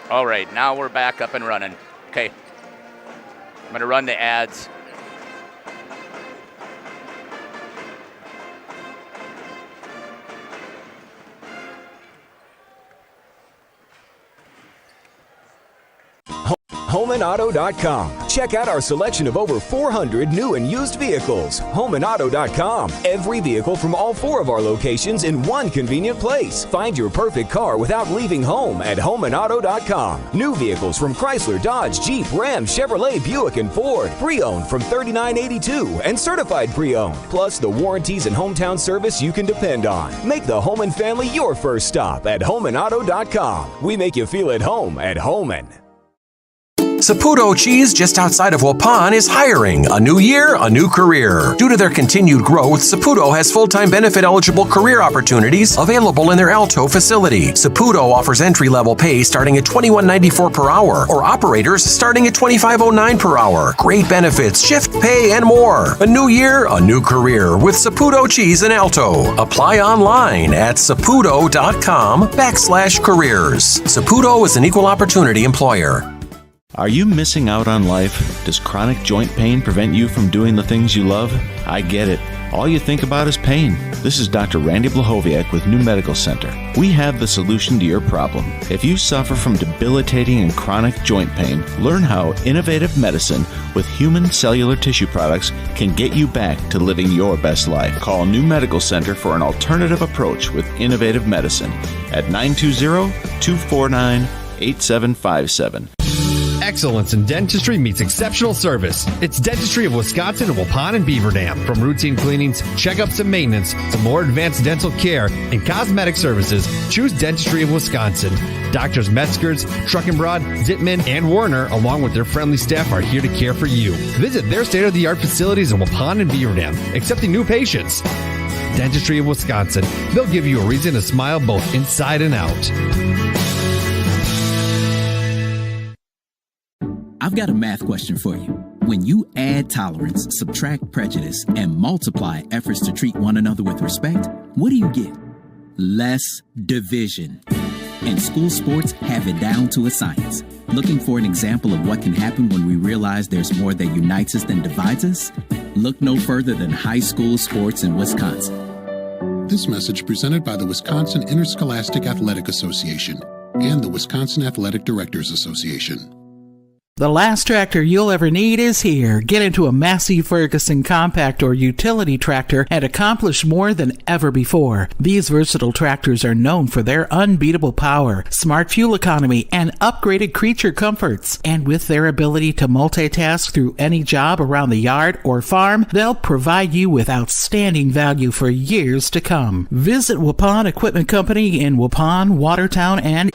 All right, now we're back up and running. Okay. I'm going to run the ads. HomeandAuto.com. Check out our selection of over 400 new and used vehicles. HomeandAuto.com. Every vehicle from all 4 of our locations in one convenient place. Find your perfect car without leaving home at HomeandAuto.com. New vehicles from Chrysler, Dodge, Jeep, Ram, Chevrolet, Buick, and Ford. Pre-owned from $39.82 and certified pre-owned. Plus the warranties and hometown service you can depend on. Make the Home and Family your first stop at HomeandAuto.com. We make you feel at home at Homan. Saputo Cheese, just outside of Waupun, is hiring. A new year, a new career. Due to their continued growth, Saputo has full-time benefit-eligible career opportunities available in their Alto facility. Saputo offers entry-level pay starting at $21.94 per hour, or operators starting at $25.09 per hour. Great benefits, shift pay, and more. A new year, a new career with Saputo Cheese in Alto. Apply online at saputo.com/careers. Saputo is an equal opportunity employer. Are you missing out on life? Does chronic joint pain prevent you from doing the things you love? I get it. All you think about is pain. This is Dr. Randy Blahoviak with New Medical Center. We have the solution to your problem. If you suffer from debilitating and chronic joint pain, learn how innovative medicine with human cellular tissue products can get you back to living your best life. Call New Medical Center for an alternative approach with innovative medicine at 920-249-8757. Excellence in dentistry meets exceptional service. It's Dentistry of Wisconsin in Waupun and Beaver Dam. From routine cleanings, checkups, and maintenance to more advanced dental care and cosmetic services, choose Dentistry of Wisconsin. Doctors Metzger's, Truckenbrod, Zittman, and Warner, along with their friendly staff, are here to care for you. Visit their state-of-the-art facilities in Waupun and Beaver Dam, accepting new patients. Dentistry of Wisconsin. They'll give you a reason to smile both inside and out. I've got a math question for you. When you add tolerance, subtract prejudice, and multiply efforts to treat one another with respect, what do you get? Less division. And school sports have it down to a science. Looking for an example of what can happen when we realize there's more that unites us than divides us? Look no further than high school sports in Wisconsin. This message presented by the Wisconsin Interscholastic Athletic Association and the Wisconsin Athletic Directors Association. The last tractor you'll ever need is here. Get into a Massey Ferguson compact or utility tractor and accomplish more than ever before. These versatile tractors are known for their unbeatable power, smart fuel economy, and upgraded creature comforts. And with their ability to multitask through any job around the yard or farm, they'll provide you with outstanding value for years to come. Visit Waupun Equipment Company in Waupun, Watertown, and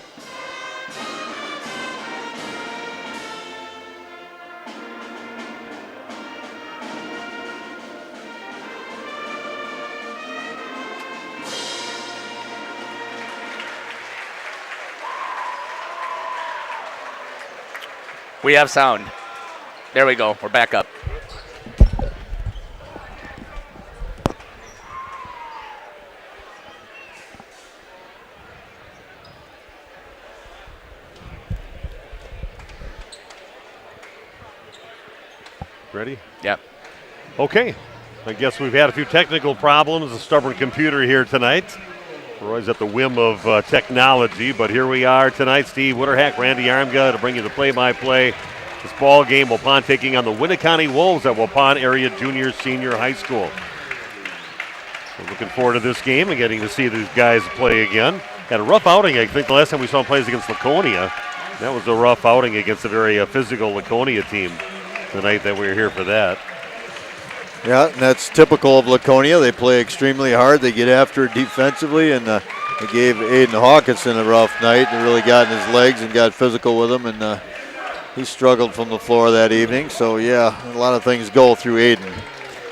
We have sound. There we go. We're back up. Ready? Yep. Okay. I guess we've had a few technical problems. A stubborn computer here tonight. We're always at the whim of technology, but here we are tonight. Steve Witterhack, Randy Armga to bring you the play-by-play. This ball game, Waupun taking on the Winneconne Wolves at Waupun Area Junior Senior High School. So looking forward to this game and getting to see these guys play again. Had a rough outing, I think the last time we saw them play against Laconia. That was a rough outing against a very physical Laconia team tonight that we were here for that. Yeah, and that's typical of Laconia. They play extremely hard. They get after it defensively, and they gave Aiden Hawkinson a rough night. They really got in his legs and got physical with him, and he struggled from the floor that evening. So, yeah, a lot of things go through Aiden.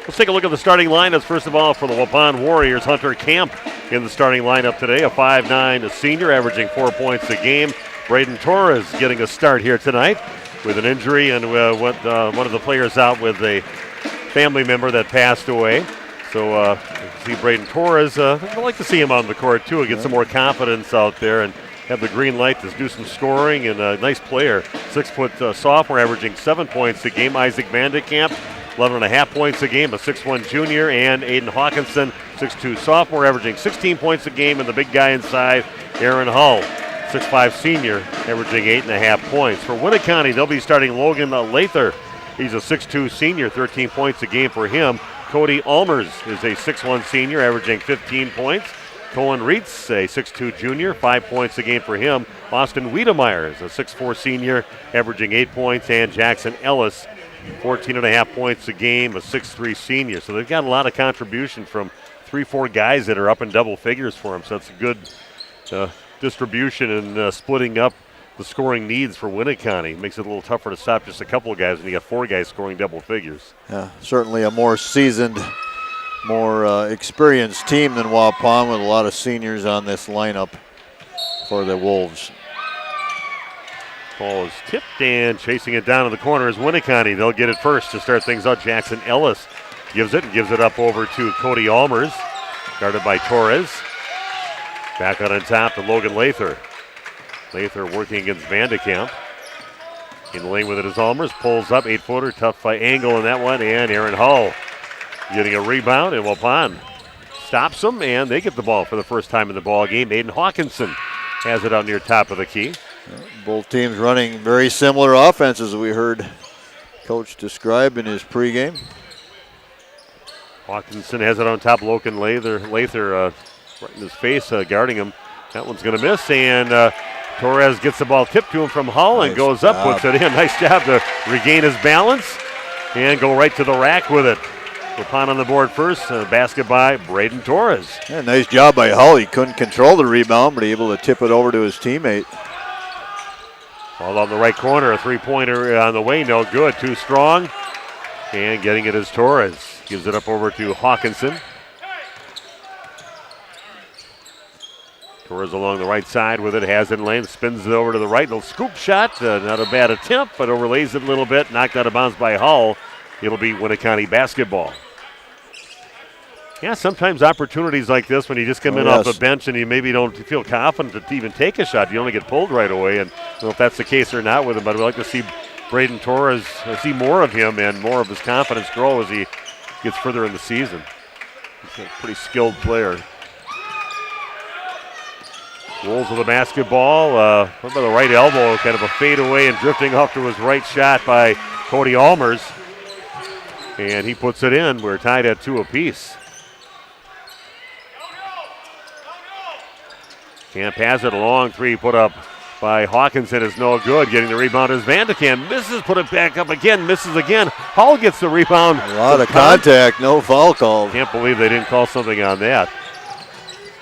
Let's take a look at the starting lineups. First of all, for the Waupun Warriors, Hunter Camp in the starting lineup today, a 5'9" senior, averaging 4 points a game. Braden Torres getting a start here tonight with an injury, and one of the players out with a family member that passed away. So see Braden Torres, I'd like to see him on the court too and get some more confidence out there. And have the green light to do some scoring, and a nice player. 6-foot sophomore averaging 7 points a game. Isaac Vandekamp, 11.5 points a game. A 6'1 junior, and Aiden Hawkinson, 6'2 sophomore, averaging 16 points a game. And the big guy inside, Aaron Hull, 6'5 senior, averaging 8.5 points. For Winneconne, they'll be starting Logan Lather. He's a 6'2 senior, 13 points a game for him. Cody Almers is a 6'1 senior, averaging 15 points. Colin Reitz, a 6'2 junior, 5 points a game for him. Austin Wiedemeyer is a 6'4 senior, averaging 8 points. And Jackson Ellis, 14.5 points a game, a 6'3 senior. So they've got a lot of contribution from 3-4 guys that are up in double figures for them. So that's a good distribution and splitting up the scoring needs for Winneconne. It makes it a little tougher to stop just a couple of guys when you got 4 guys scoring double figures. Yeah, certainly a more seasoned, more experienced team than Waupun, with a lot of seniors on this lineup for the Wolves. Ball is tipped, and chasing it down to the corner is Winneconne. They'll get it first to start things out. Jackson Ellis gives it up over to Cody Almers, guarded by Torres. Back on top to Logan Lather. Lather working against Vandekamp. In the lane with it is Almers, pulls up, 8-footer, tough fight angle in that one, and Aaron Hull getting a rebound, and Waupun stops them, and they get the ball for the first time in the ball game. Aiden Hawkinson has it out near top of the key. Both teams running very similar offenses we heard Coach describe in his pregame. Hawkinson has it on top. Logan Lather right in his face, guarding him. That one's going to miss, and Torres gets the ball tipped to him from Hull and goes up, puts it in. Nice job to regain his balance and go right to the rack with it. Waupun on the board first, basket by Braden Torres. Yeah, nice job by Hull. He couldn't control the rebound, but able to tip it over to his teammate. Ball on the right corner, a three-pointer on the way, no good, too strong. And getting it is Torres. Gives it up over to Hawkinson. Torres along the right side with it, has it in lane, spins it over to the right, little scoop shot, not a bad attempt, but overlays it a little bit, knocked out of bounds by Hull. It'll be Winneconne basketball. Yeah, sometimes opportunities like this when you just come in off the bench and you maybe don't feel confident to even take a shot, you only get pulled right away, and I don't know if that's the case or not with him, but we'd like to see Braden Torres, see more of him and more of his confidence grow as he gets further in the season. He's a pretty skilled player. Rolls with the basketball, by the right elbow, kind of a fade away and drifting off to his right shot by Cody Almers. And he puts it in. We're tied at 2 apiece. Camp has it, a long three put up by Hawkinson is no good. Getting the rebound is Vandekamp. Misses, put it back up again, misses again. Hull gets the rebound. A lot of contact, no foul call. Can't believe they didn't call something on that.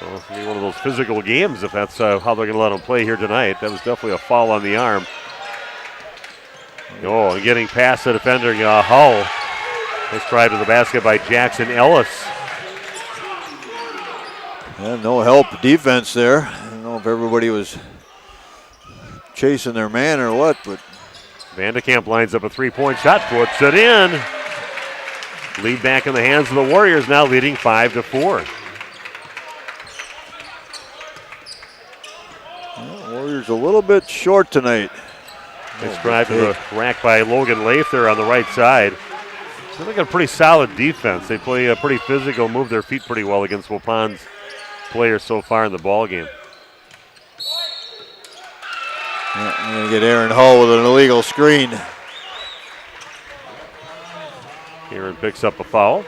So it'll be one of those physical games if that's how they're going to let them play here tonight. That was definitely a foul on the arm. Oh, and getting past the defender, Hull. Nice drive to the basket by Jackson Ellis. Yeah, no help defense there. I don't know if everybody was chasing their man or what, but Vandekamp lines up a three-point shot, puts it in. Lead back in the hands of the Warriors, now leading 5-4. Warriors a little bit short tonight. Nice drive to the rack by Logan Lather on the right side. So they got a pretty solid defense. They play pretty physical, move their feet pretty well against Waupun's players so far in the ball game. Yeah, I'm going to get Aaron Hull with an illegal screen. Aaron picks up a foul.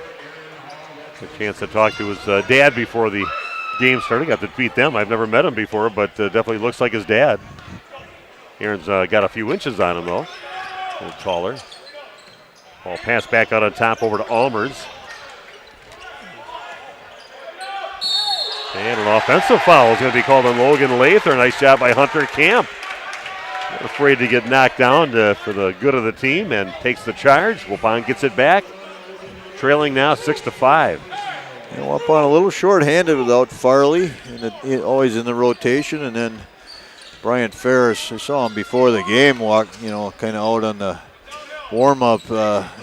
A chance to talk to his dad before the game started. Got to beat them. I've never met him before, but definitely looks like his dad. Aaron's got a few inches on him, though. A little taller. Ball passed back out on top over to Almers. And an offensive foul is going to be called on Logan Lather. Nice job by Hunter Camp. Not afraid to get knocked down for the good of the team and takes the charge. Waupun gets it back. Trailing now 6-5. Waupun a little short-handed without Farley, and always in the rotation, and then Brian Ferris, I saw him before the game walk, kind of out on the warm-up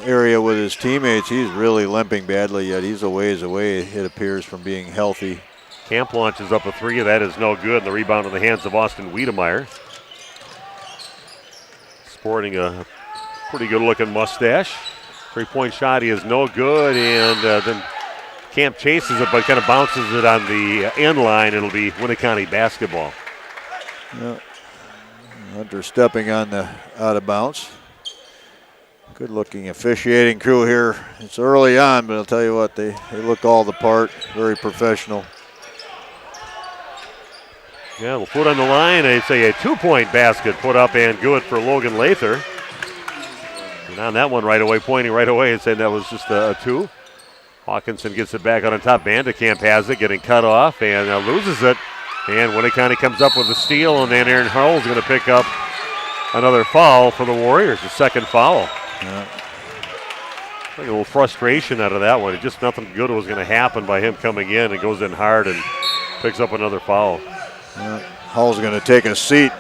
area with his teammates. He's really limping badly yet. He's a ways away, it appears, from being healthy. Camp launches up a three. That is no good. And the rebound in the hands of Austin Wiedemeyer. Sporting a pretty good-looking mustache. Three-point shot, he is no good, and then Camp chases it, but kind of bounces it on the end line. It'll be Winneconne basketball. Yeah. Hunter stepping on the out of bounds. Good-looking officiating crew here. It's early on, but I'll tell you what, they look all the part. Very professional. Yeah, we'll put on the line. It's a two-point basket put up and good for Logan Lather. And on that one right away, pointing right away and saying that was just a two. Hawkinson gets it back on top. Vandekamp has it, getting cut off and loses it. And Winneconne comes up with a steal, and then Aaron Hull's going to pick up another foul for the Warriors, the second foul. Yeah. Like a little frustration out of that one. Just nothing good was going to happen by him coming in, and goes in hard and picks up another foul. Hull's going to take a seat.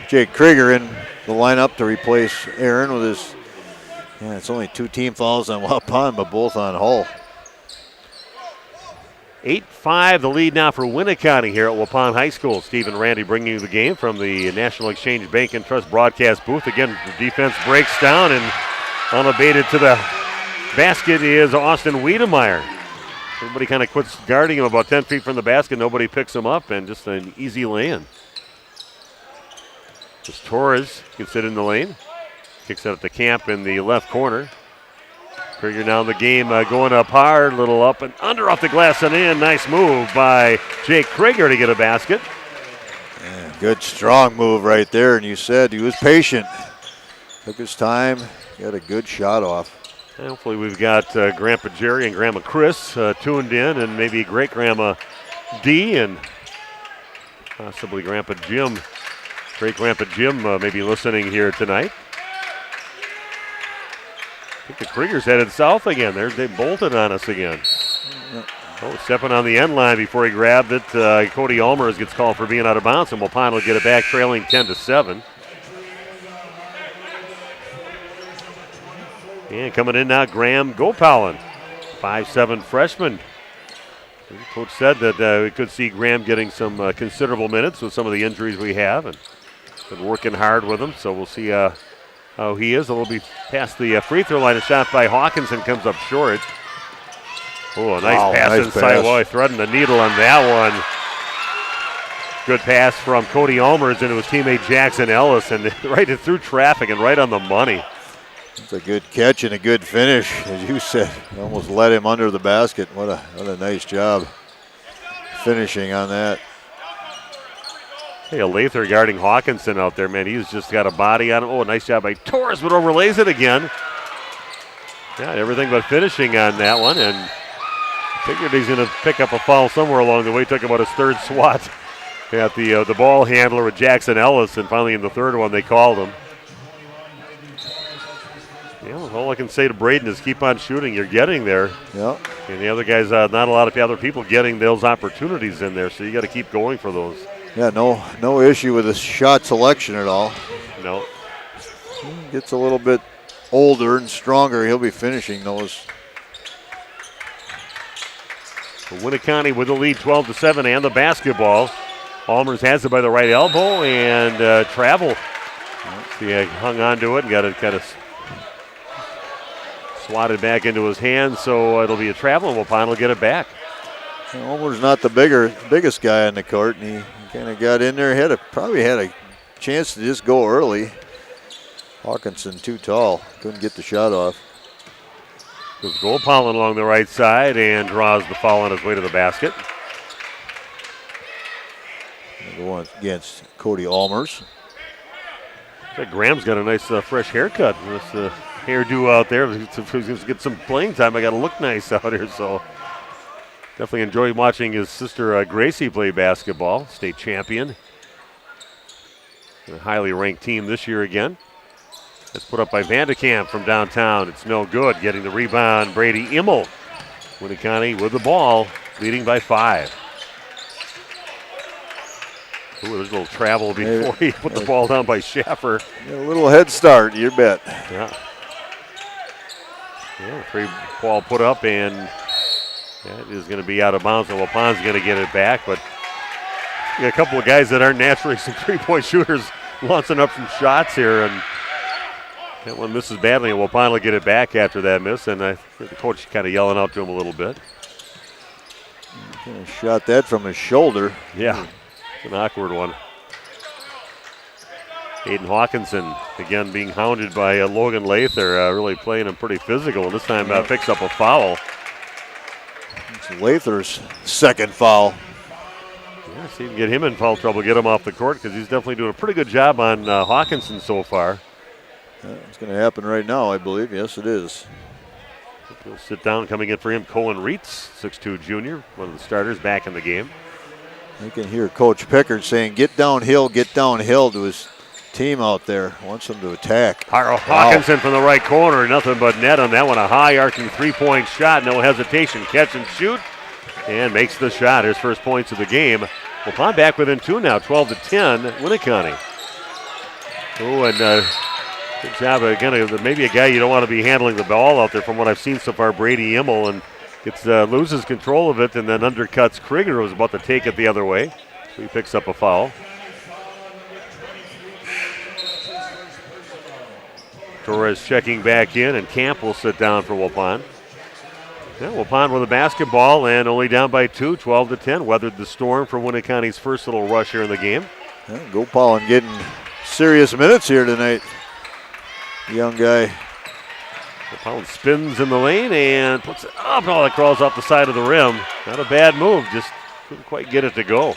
Jake Krieger in the lineup to replace Aaron with his, it's only 2 team fouls on Waupun, but both on Hull. 8-5 the lead now for Winneconne here at Waupun High School. Steve and Randy bringing you the game from the National Exchange Bank and Trust broadcast booth. Again, the defense breaks down, and unabated to the basket is Austin Wiedemeyer. Everybody kind of quits guarding him about 10 feet from the basket. Nobody picks him up, and just an easy lay-in. Just Torres gets it in the lane. Kicks it up to Camp in the left corner. Krieger now in the game going up hard, little up and under off the glass and in. Nice move by Jake Krieger to get a basket. Yeah, good strong move right there, and you said he was patient. Took his time, got a good shot off. Hopefully we've got Grandpa Jerry and Grandma Chris tuned in, and maybe great-grandma Dee and possibly Grandpa Jim, great-grandpa Jim maybe listening here tonight. I think the Kriegers headed south again. They bolted on us again. Oh, stepping on the end line before he grabbed it. Cody Almers gets called for being out of bounds, and Waupun will get it back trailing 10-7. And coming in now, Graham Gopalin, 5'7" freshman. Coach said that we could see Graham getting some considerable minutes with some of the injuries we have, and been working hard with him. So we'll see how he is. It'll be past the free throw line. A shot by Hawkinson comes up short. Oh, a nice pass inside. Boy, threading the needle on that one. Good pass from Cody Almers into his teammate Jackson Ellis, and right through traffic and right on the money. It's a good catch and a good finish, as you said. Almost led him under the basket. What a nice job finishing on that. Hey, a Lather guarding Hawkinson out there, man. He's just got a body on him. Oh, nice job by Torres, but overlays it again. Yeah, everything but finishing on that one, and figured he's going to pick up a foul somewhere along the way. Took about his third swat at the ball handler with Jackson Ellis, and finally in the third one they called him. Yeah, all I can say to Braden is keep on shooting. You're getting there. Yeah. And the other guys, not a lot of other people getting those opportunities in there, so you got to keep going for those. Yeah, no issue with the shot selection at all. No. He gets a little bit older and stronger. He'll be finishing those. Winneconne with the lead 12-7 and the basketball. Almers has it by the right elbow and travel. He hung on to it and got it kind of swatted back into his hand, so it'll be a travel, and Waupun will get it back. Almers not the biggest guy on the court, and he kind of got in there. Probably had a chance to just go early. Hawkinson too tall, couldn't get the shot off. Goes Gopalin along the right side and draws the foul on his way to the basket. Go against Cody Almers. Graham's got a nice fresh haircut. This hairdo out there. If he's going to get some playing time, I got to look nice out here. So definitely enjoy watching his sister Gracie play basketball, state champion. A highly ranked team this year again. That's put up by Vandekamp from downtown. It's no good. Getting the rebound, Brady Immel. Winneconne with the ball, leading by 5. Ooh, there's a little travel before he put the ball down by Schaffer. A little head start, you bet. Yeah. Yeah, free ball put up, and That is going to be out of bounds, and Waupun's going to get it back. But a couple of guys that aren't naturally some three-point shooters launching up some shots here, and that one misses badly, and Waupun will get it back after that miss. And I think the coach kind of yelling out to him a little bit. Shot that from his shoulder. Yeah, it's an awkward one. Aiden Hawkinson, again, being hounded by Logan Lather, really playing him pretty physical, and this time picks up a foul. It's Lather's second foul. Yeah, see if you can get him in foul trouble, get him off the court, because he's definitely doing a pretty good job on Hawkinson so far. It's going to happen right now, I believe. Yes, it is. He'll sit down. Coming in for him, Colin Reitz, 6'2 junior, one of the starters back in the game. You can hear Coach Pickard saying, get downhill to his team out there. Wants them to attack. Hawkinson from the right corner, nothing but net on that one. A high arcing three-point shot, no hesitation. Catch and shoot, and makes the shot. His first points of the game. Waupun back within two now, 12-10, Winneconne. Oh, and good job again. Maybe a guy you don't want to be handling the ball out there from what I've seen so far, Brady Immel, and loses control of it and then undercuts Krieger, who was about to take it the other way. So he picks up a foul. Torres checking back in, and Camp will sit down for Waupun. Yeah, Waupun with a basketball and only down by two, 12-10. Weathered the storm for Winneconne's first little rush here in the game. Yeah, Gopal getting serious minutes here tonight. Young guy. Gopal spins in the lane and puts it up. Oh, it crawls off the side of the rim. Not a bad move, just couldn't quite get it to go.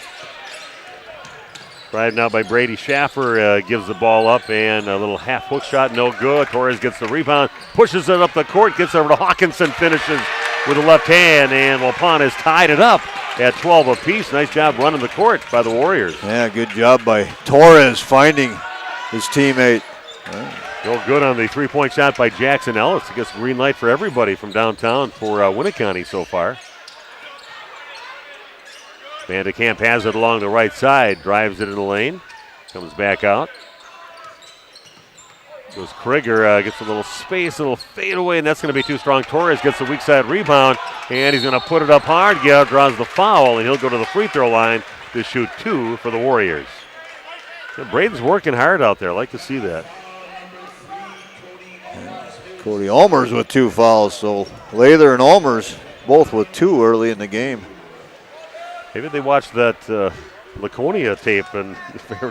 Drive now by Brady Schaffer, gives the ball up, and a little half hook shot, no good. Torres gets the rebound, pushes it up the court, gets over to Hawkinson, finishes with the left hand, and Waupun has tied it up at 12 apiece. Nice job running the court by the Warriors. Yeah, good job by Torres finding his teammate. No good on the three-point shot by Jackson Ellis. I guess green light for everybody from downtown for Winneconne so far. Vandekamp has it along the right side, drives it in the lane, comes back out. Goes Krieger, gets a little space, a little fade away, and that's going to be too strong. Torres gets the weak side rebound, and he's going to put it up hard. Yeah, draws the foul, and he'll go to the free throw line to shoot two for the Warriors. Yeah, Braden's working hard out there. I like to see that. Cody Ulmers with two fouls, so Lather and Ulmers both with two early in the game. Maybe they watched that Laconia tape and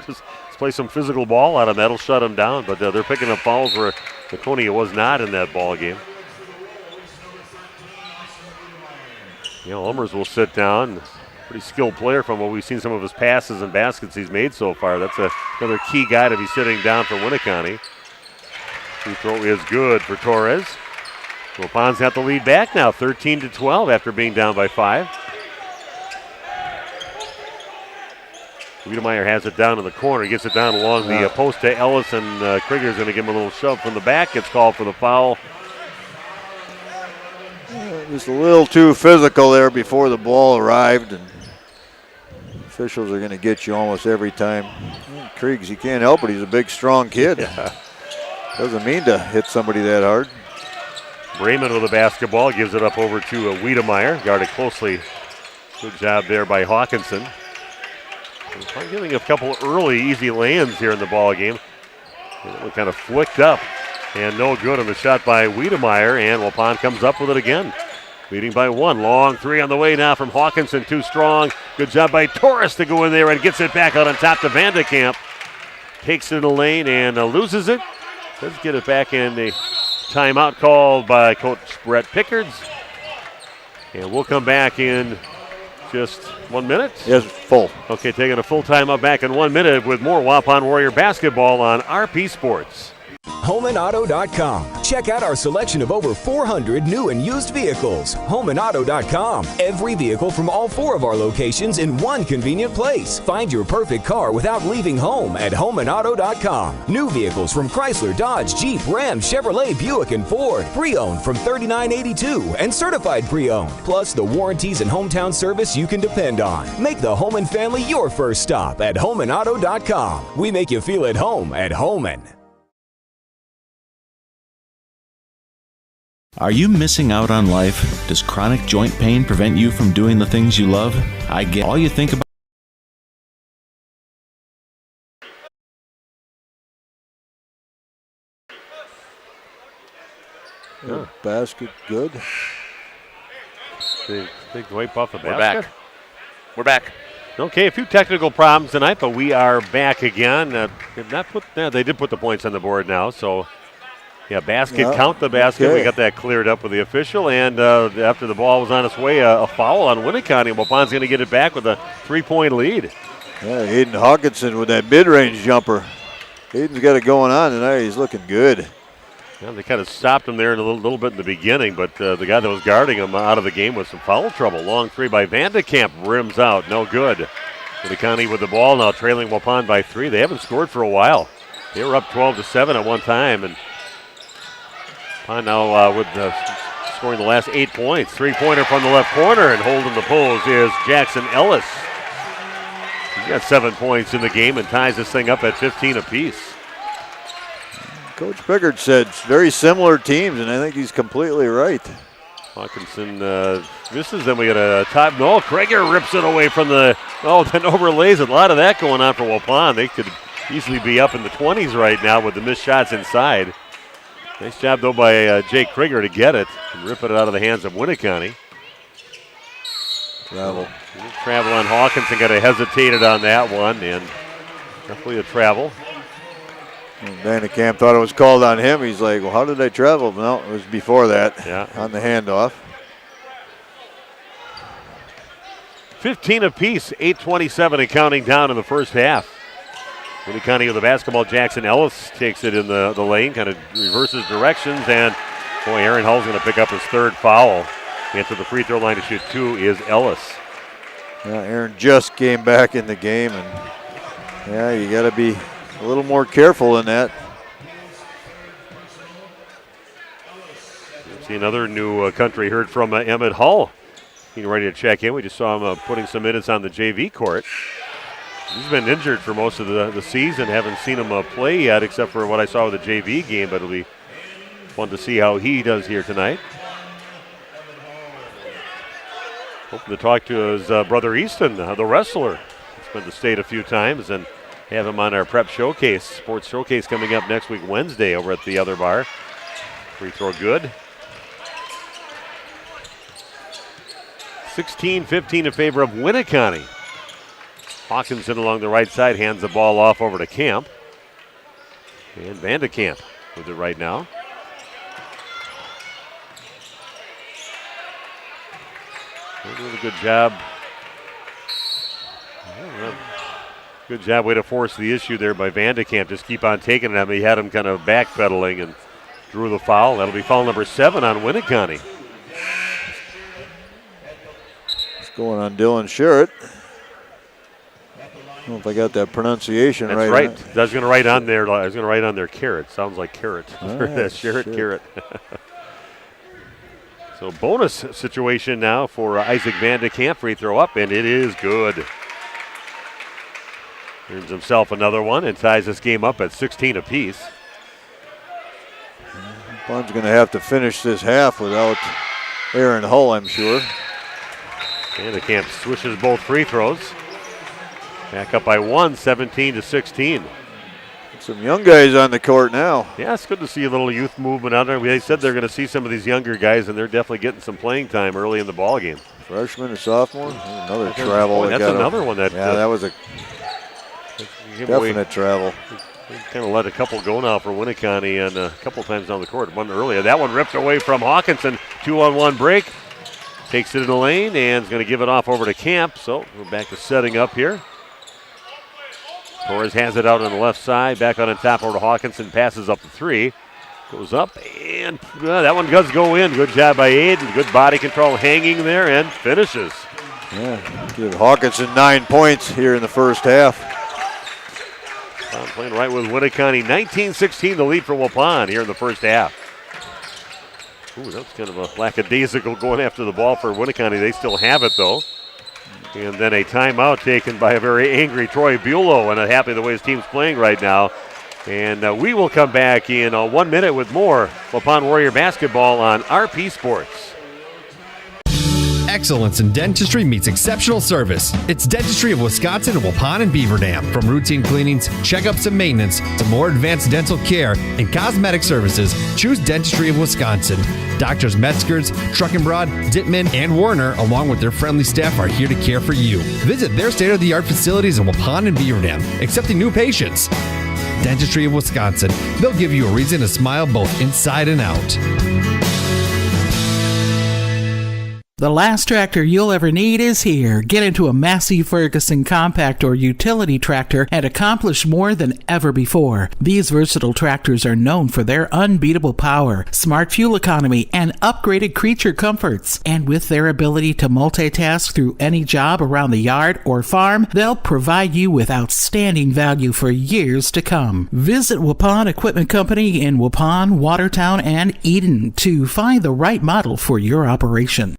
just play some physical ball on him. That'll shut him down, but they're picking up fouls where Laconia was not in that ball game. You know, Ulmers will sit down. Pretty skilled player from what we've seen some of his passes and baskets he's made so far. That's another key guy to be sitting down for Winneconne. Free throw is good for Torres. Waupun's got the lead back now, 13-12 after being down by 5. Wiedemeyer has it down in the corner, gets it down along the post to Ellis, and Krieger's going to give him a little shove from the back. Gets called for the foul. Just a little too physical there before the ball arrived, and officials are going to get you almost every time. Kriegs, you can't help it. He's a big, strong kid. Yeah. Doesn't mean to hit somebody that hard. Brayman with the basketball, gives it up over to Wiedemeyer. Guarded closely. Good job there by Hawkinson. I'm getting a couple early easy lands here in the ball game. It kind of flicked up and no good on the shot by Wiedemeyer, and Waupun comes up with it again. Leading by 1. Long three on the way now from Hawkinson. Too strong. Good job by Torres to go in there and gets it back out on top to Vandekamp. Takes it in the lane and loses it. Does get it back in the timeout called by Coach Brett Pickards. And we'll come back in just 1 minute? Yes, full. Okay, taking a full timeout back in 1 minute with more Waupun Warrior basketball on RP Sports. HomeandAuto.com. Check out our selection of over 400 new and used vehicles. HomeandAuto.com. Every vehicle from all 4 of our locations in one convenient place. Find your perfect car without leaving home at HomeandAuto.com. New vehicles from Chrysler, Dodge, Jeep, Ram, Chevrolet, Buick, and Ford. Pre-owned from $39.82 and certified pre-owned. Plus the warranties and hometown service you can depend on. Make the Holman family your first stop at HomeandAuto.com. We make you feel at home at Holman. Are you missing out on life? Does chronic joint pain prevent you from doing the things you love? I get all you think about. Oh, basket good. Big Dwight Buff a We're basket. back. We're back. Okay, a few technical problems tonight, but we are back again. They did put the points on the board now, so basket, Yeah, count the basket. okay. We got that cleared up with the official, and after the ball was on its way, a foul on Winneconne, and Waupun's going to get it back with a 3-point lead. Yeah, Aiden Hawkinson with that mid-range jumper. Aiden's got it going on tonight. He's looking good. Yeah, they kind of stopped him there in a little bit in the beginning, but the guy that was guarding him out of the game with some foul trouble. Long three by Vandekamp, rims out, no good. Winneconne with the ball now, trailing Waupun by 3. They haven't scored for a while. They were up 12-7 at one time, and Waupun now with scoring the last 8 points. 3-pointer from the left corner, and holding the pose is Jackson Ellis. He's got 7 points in the game and ties this thing up at 15 apiece. Coach Pickard said very similar teams, and I think he's completely right. Hawkinson misses, then we got a top. No, Krieger rips it away from then overlays it. A lot of that going on for Waupun. They could easily be up in the 20s right now with the missed shots inside. Nice job, though, by Jake Krieger to get it and rip it out of the hands of Winneconne. Travel on Hawkinson, got hesitated on that one, and definitely a travel. Vandekamp thought it was called on him. He's like, well, how did I travel? No, it was before that on the handoff. 15 apiece, 8:27 and counting down in the first half. Winneconne with the basketball. Jackson Ellis takes it in the lane, kind of reverses directions, and boy, Aaron Hull's going to pick up his 3rd foul. Into the free throw line to shoot 2 is Ellis. Yeah, Aaron just came back in the game, and you got to be a little more careful in that. See another new country heard from Emmett Hull. Getting ready to check in. We just saw him putting some minutes on the JV court. He's been injured for most of the season. Haven't seen him play yet, except for what I saw with the JV game, but it'll be fun to see how he does here tonight. Hoping to talk to his brother Easton, the wrestler. He's been to state a few times, and have him on our prep showcase, sports showcase coming up next week Wednesday over at the other bar. Free throw good. 16-15 in favor of Winneconne. Hawkinson along the right side hands the ball off over to Camp. And Vandekamp with it right now. They're doing a good job. Good job, way to force the issue there by Vandekamp. Just keep on taking it. He had him kind of backpedaling and drew the foul. That'll be foul number 7 on Winneconne. It's going on Dylan Sherritt. I don't know if I got that pronunciation right. That's right. I was going to write on there. I was going to write on there carrot. Sounds like carrot. That's Sherritt, carrot. So bonus situation now for Isaac Vandekamp. Free throw up, and it is good. Earns himself another one and ties this game up at 16 apiece. Bun's going to have to finish this half without Aaron Hull, I'm sure. Vandekamp swishes both free throws. Back up by 1, 17-16. Some young guys on the court now. Yeah, it's good to see a little youth movement out there. They said they're going to see some of these younger guys, and they're definitely getting some playing time early in the ball game. Freshman and sophomore. Another travel. That's another one that. Yeah, that was a definite travel. Kind of let a couple go now for Winneconne and a couple times down the court. One earlier. That one ripped away from Hawkinson. 2-on-1 break. Takes it in the lane and is going to give it off over to Camp. So we're back to setting up here. Torres has it out on the left side. Back on top over to Hawkinson. Passes up the 3. Goes up and that one does go in. Good job by Aiden. Good body control hanging there and finishes. Yeah, give Hawkinson 9 points here in the first half. Playing right with Winneconne. 19-16 the lead for Waupun here in the first half. Ooh, that's kind of a lackadaisical going after the ball for Winneconne. They still have it though. And then a timeout taken by a very angry Troy Bulow, and happy the way his team's playing right now. And we will come back in 1 minute with more Waupun Warrior basketball on RP Sports. Excellence in dentistry meets exceptional service. It's Dentistry of Wisconsin in Waupun and Beaver Dam. From routine cleanings, checkups, and maintenance to more advanced dental care and cosmetic services, choose Dentistry of Wisconsin. Doctors Metzger's, Truckenbrod, Dittman, and Warner, along with their friendly staff, are here to care for you. Visit their state-of-the-art facilities in Waupun and Beaver Dam, accepting new patients. Dentistry of Wisconsin. They'll give you a reason to smile both inside and out. The last tractor you'll ever need is here. Get into a Massey Ferguson compact or utility tractor and accomplish more than ever before. These versatile tractors are known for their unbeatable power, smart fuel economy, and upgraded creature comforts. And with their ability to multitask through any job around the yard or farm, they'll provide you with outstanding value for years to come. Visit Waupun Equipment Company in Waupun, Watertown, and Eden to find the right model for your operation.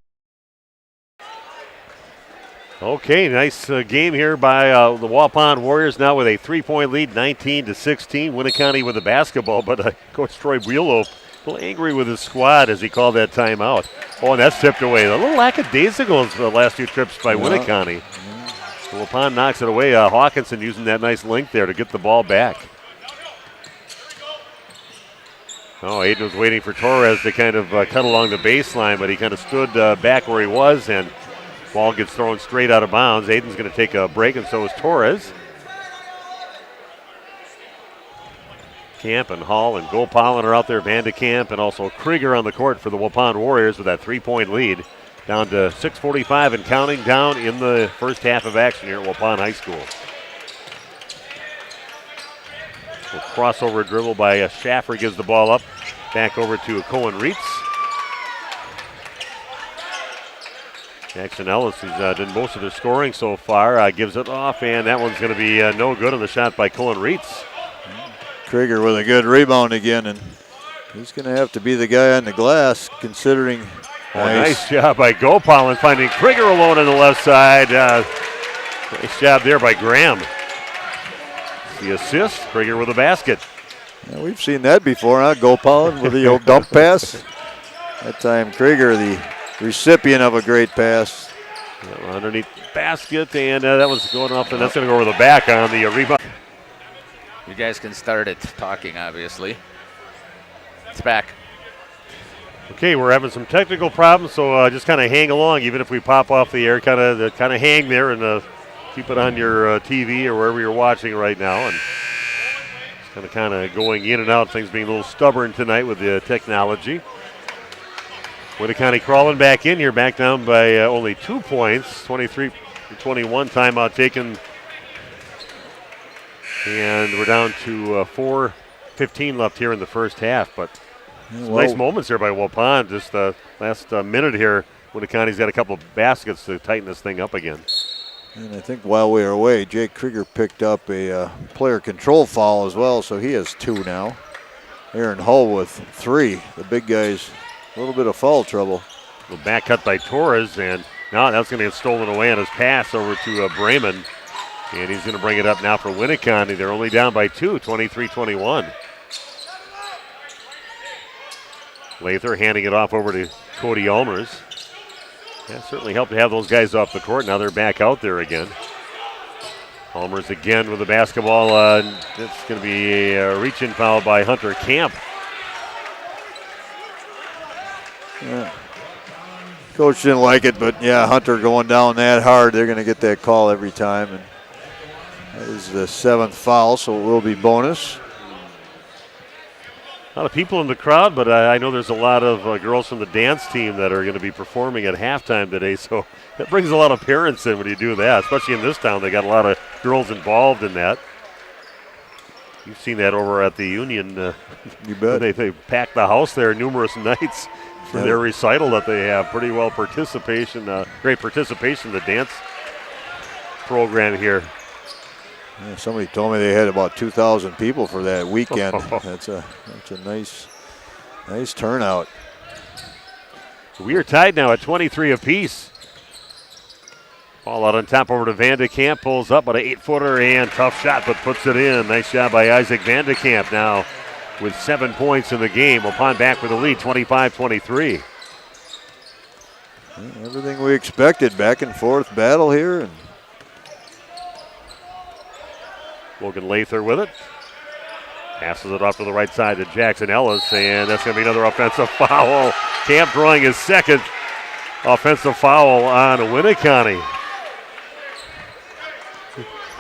Okay, nice game here by the Waupun Warriors, now with a 3-point lead, 19-16. Winneconne with the basketball, but Coach Troy Buelow a little angry with his squad as he called that timeout. Oh, and that's tipped away. A little lackadaisical the last few trips by Winneconne. So Waupun knocks it away. Hawkinson using that nice length there to get the ball back. Oh, Aiden was waiting for Torres to kind of cut along the baseline, but he kind of stood back where he was, and ball gets thrown straight out of bounds. Aiden's going to take a break, and so is Torres. Camp and Hall and Gopalin are out there. Vandekamp and also Krieger on the court for the Waupun Warriors with that 3-point lead. Down to 6:45 and counting down in the first half of action here at Waupun High School. So crossover dribble by Schaffer gives the ball up. Back over to Cohen Reitz. Jackson Ellis, who's done most of their scoring so far, gives it off, and that one's going to be no good on the shot by Cohen Reitz. Krieger with a good rebound again, and he's going to have to be the guy on the glass, considering. Nice job by Gopalin finding Krieger alone on the left side. Nice job there by Graham. The assist, Krieger with a basket. Yeah, we've seen that before, huh? Gopalin with the old dump pass. That time Krieger, the recipient of a great pass. Underneath the basket, and that was going off, and that's going to go over the back on the rebound. You guys can start it talking, obviously. It's back. Okay, we're having some technical problems, so just kind of hang along. Even if we pop off the air, kind of hang there and keep it on your TV or wherever you're watching right now. And it's kind of going in and out, things being a little stubborn tonight with the technology. Winneconne crawling back in here, back down by only 2 points, 23-21, timeout taken. And we're down to 4:15 left here in the first half. But some nice moments there by Waupun. Just the last minute here, Winneconne's got a couple of baskets to tighten this thing up again. And I think while we were away, Jake Krieger picked up a player control foul as well, so he has 2 now. Aaron Hull with 3. The big guys, a little bit of foul trouble. The back cut by Torres, and now that's going to get stolen away on his pass over to Bremen. And he's going to bring it up now for Winneconne. They're only down by 2, 23-21. Lather handing it off over to Cody Ulmers. That certainly helped to have those guys off the court. Now they're back out there again. Ulmers again with the basketball. It's going to be a reach-in foul by Hunter Camp. Yeah. Coach didn't like it, but yeah, Hunter going down that hard, they're going to get that call every time. And that is the 7th foul, so it will be bonus. A lot of people in the crowd, but I know there's a lot of girls from the dance team that are going to be performing at halftime today, so that brings a lot of parents in when you do that, especially in this town. They got a lot of girls involved in that. You've seen that over at the Union. You bet. They pack the house there numerous nights for their recital that they have. Pretty well participation, great participation in the dance program here. Yeah, somebody told me they had about 2,000 people for that weekend. That's a nice turnout. We are tied now at 23 apiece. Ball out on top over to Vandekamp. Pulls up, but an 8-footer and tough shot, but puts it in. Nice job by Isaac Vandekamp now with 7 points in the game. Waupun back with the lead, 25-23. Everything we expected. Back and forth battle here. And Logan Lather with it. Passes it off to the right side to Jackson Ellis, and that's going to be another offensive foul. Camp drawing his second offensive foul on Winneconne.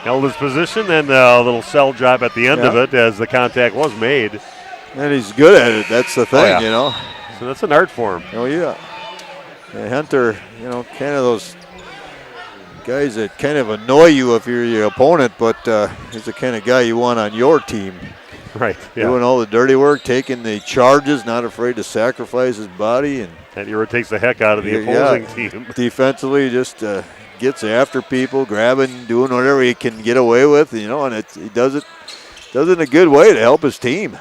Held his position, and a little cell job at the end of it as the contact was made. And he's good at it. That's the thing, you know. So that's an art form. Oh, yeah. And Hunter, you know, kind of those guys that kind of annoy you if you're your opponent, but he's the kind of guy you want on your team. Right. Yeah. Doing all the dirty work, taking the charges, not afraid to sacrifice his body. And that irritates the heck out of the opposing team. Defensively, just gets after people, grabbing, doing whatever he can get away with, you know, and he does it in a good way to help his team.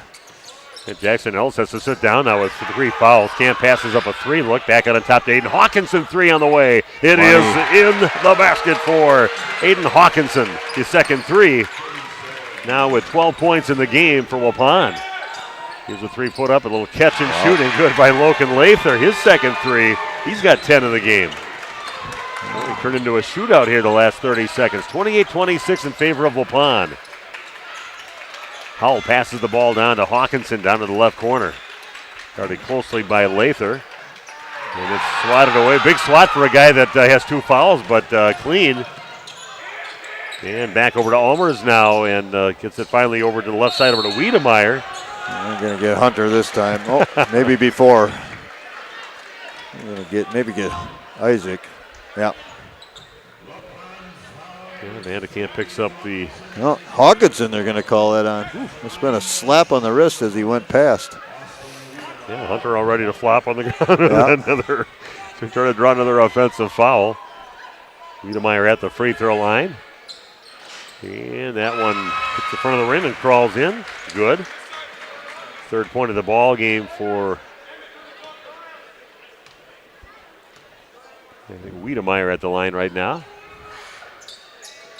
And Jackson Ellis has to sit down now with 3 fouls. Camp passes up a 3 look, back out on top to Aiden Hawkinson, 3 on the way. It is in the basket for Aiden Hawkinson, his second 3. Now with 12 points in the game for Waupun. Here's a 3 put up, a little catch and shooting, good by Logan Lather. His second 3, he's got 10 in the game. Well, he turned into a shootout here the last 30 seconds. 28-26 in favor of Waupun. Howell passes the ball down to Hawkinson down to the left corner. Guarded closely by Lather. And it's swatted away. Big swat for a guy that has 2 fouls, but clean. And back over to Almers now, and gets it finally over to the left side over to Wiedemeyer. I'm going to get Hunter this time. Oh, maybe before. I'm going to maybe get Isaac. Yeah. Vandekamp picks up the... No, Hawkinson, they're going to call that on. It's been a slap on the wrist as he went past. Yeah, Hunter all ready to flop on the ground. Another, trying to draw another offensive foul. Wiedemeyer at the free throw line. And that one hits the front of the rim and crawls in. Good. Third point of the ball game for Wiedemeyer at the line right now.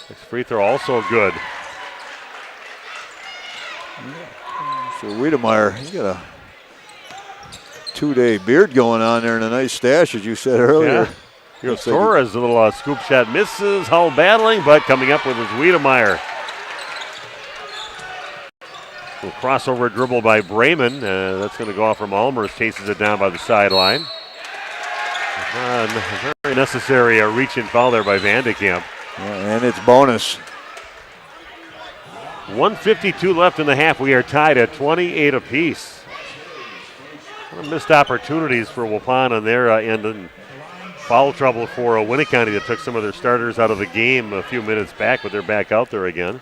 Next free throw also good. So Wiedemeyer, he got a 2-day beard going on there and a nice stash, as you said earlier. Yeah. Here's Torres, a little scoop shot misses. Hull battling, but coming up with his Wiedemeyer. Little crossover dribble by Bremen. That's going to go off from Almers. Chases it down by the sideline. Very necessary reach and foul there by Vandekamp. And it's bonus. 1:52 left in the half. We are tied at 28 apiece. Missed opportunities for Waupun on their end, and foul trouble for Winneconne that took some of their starters out of the game a few minutes back, but they're back out there again.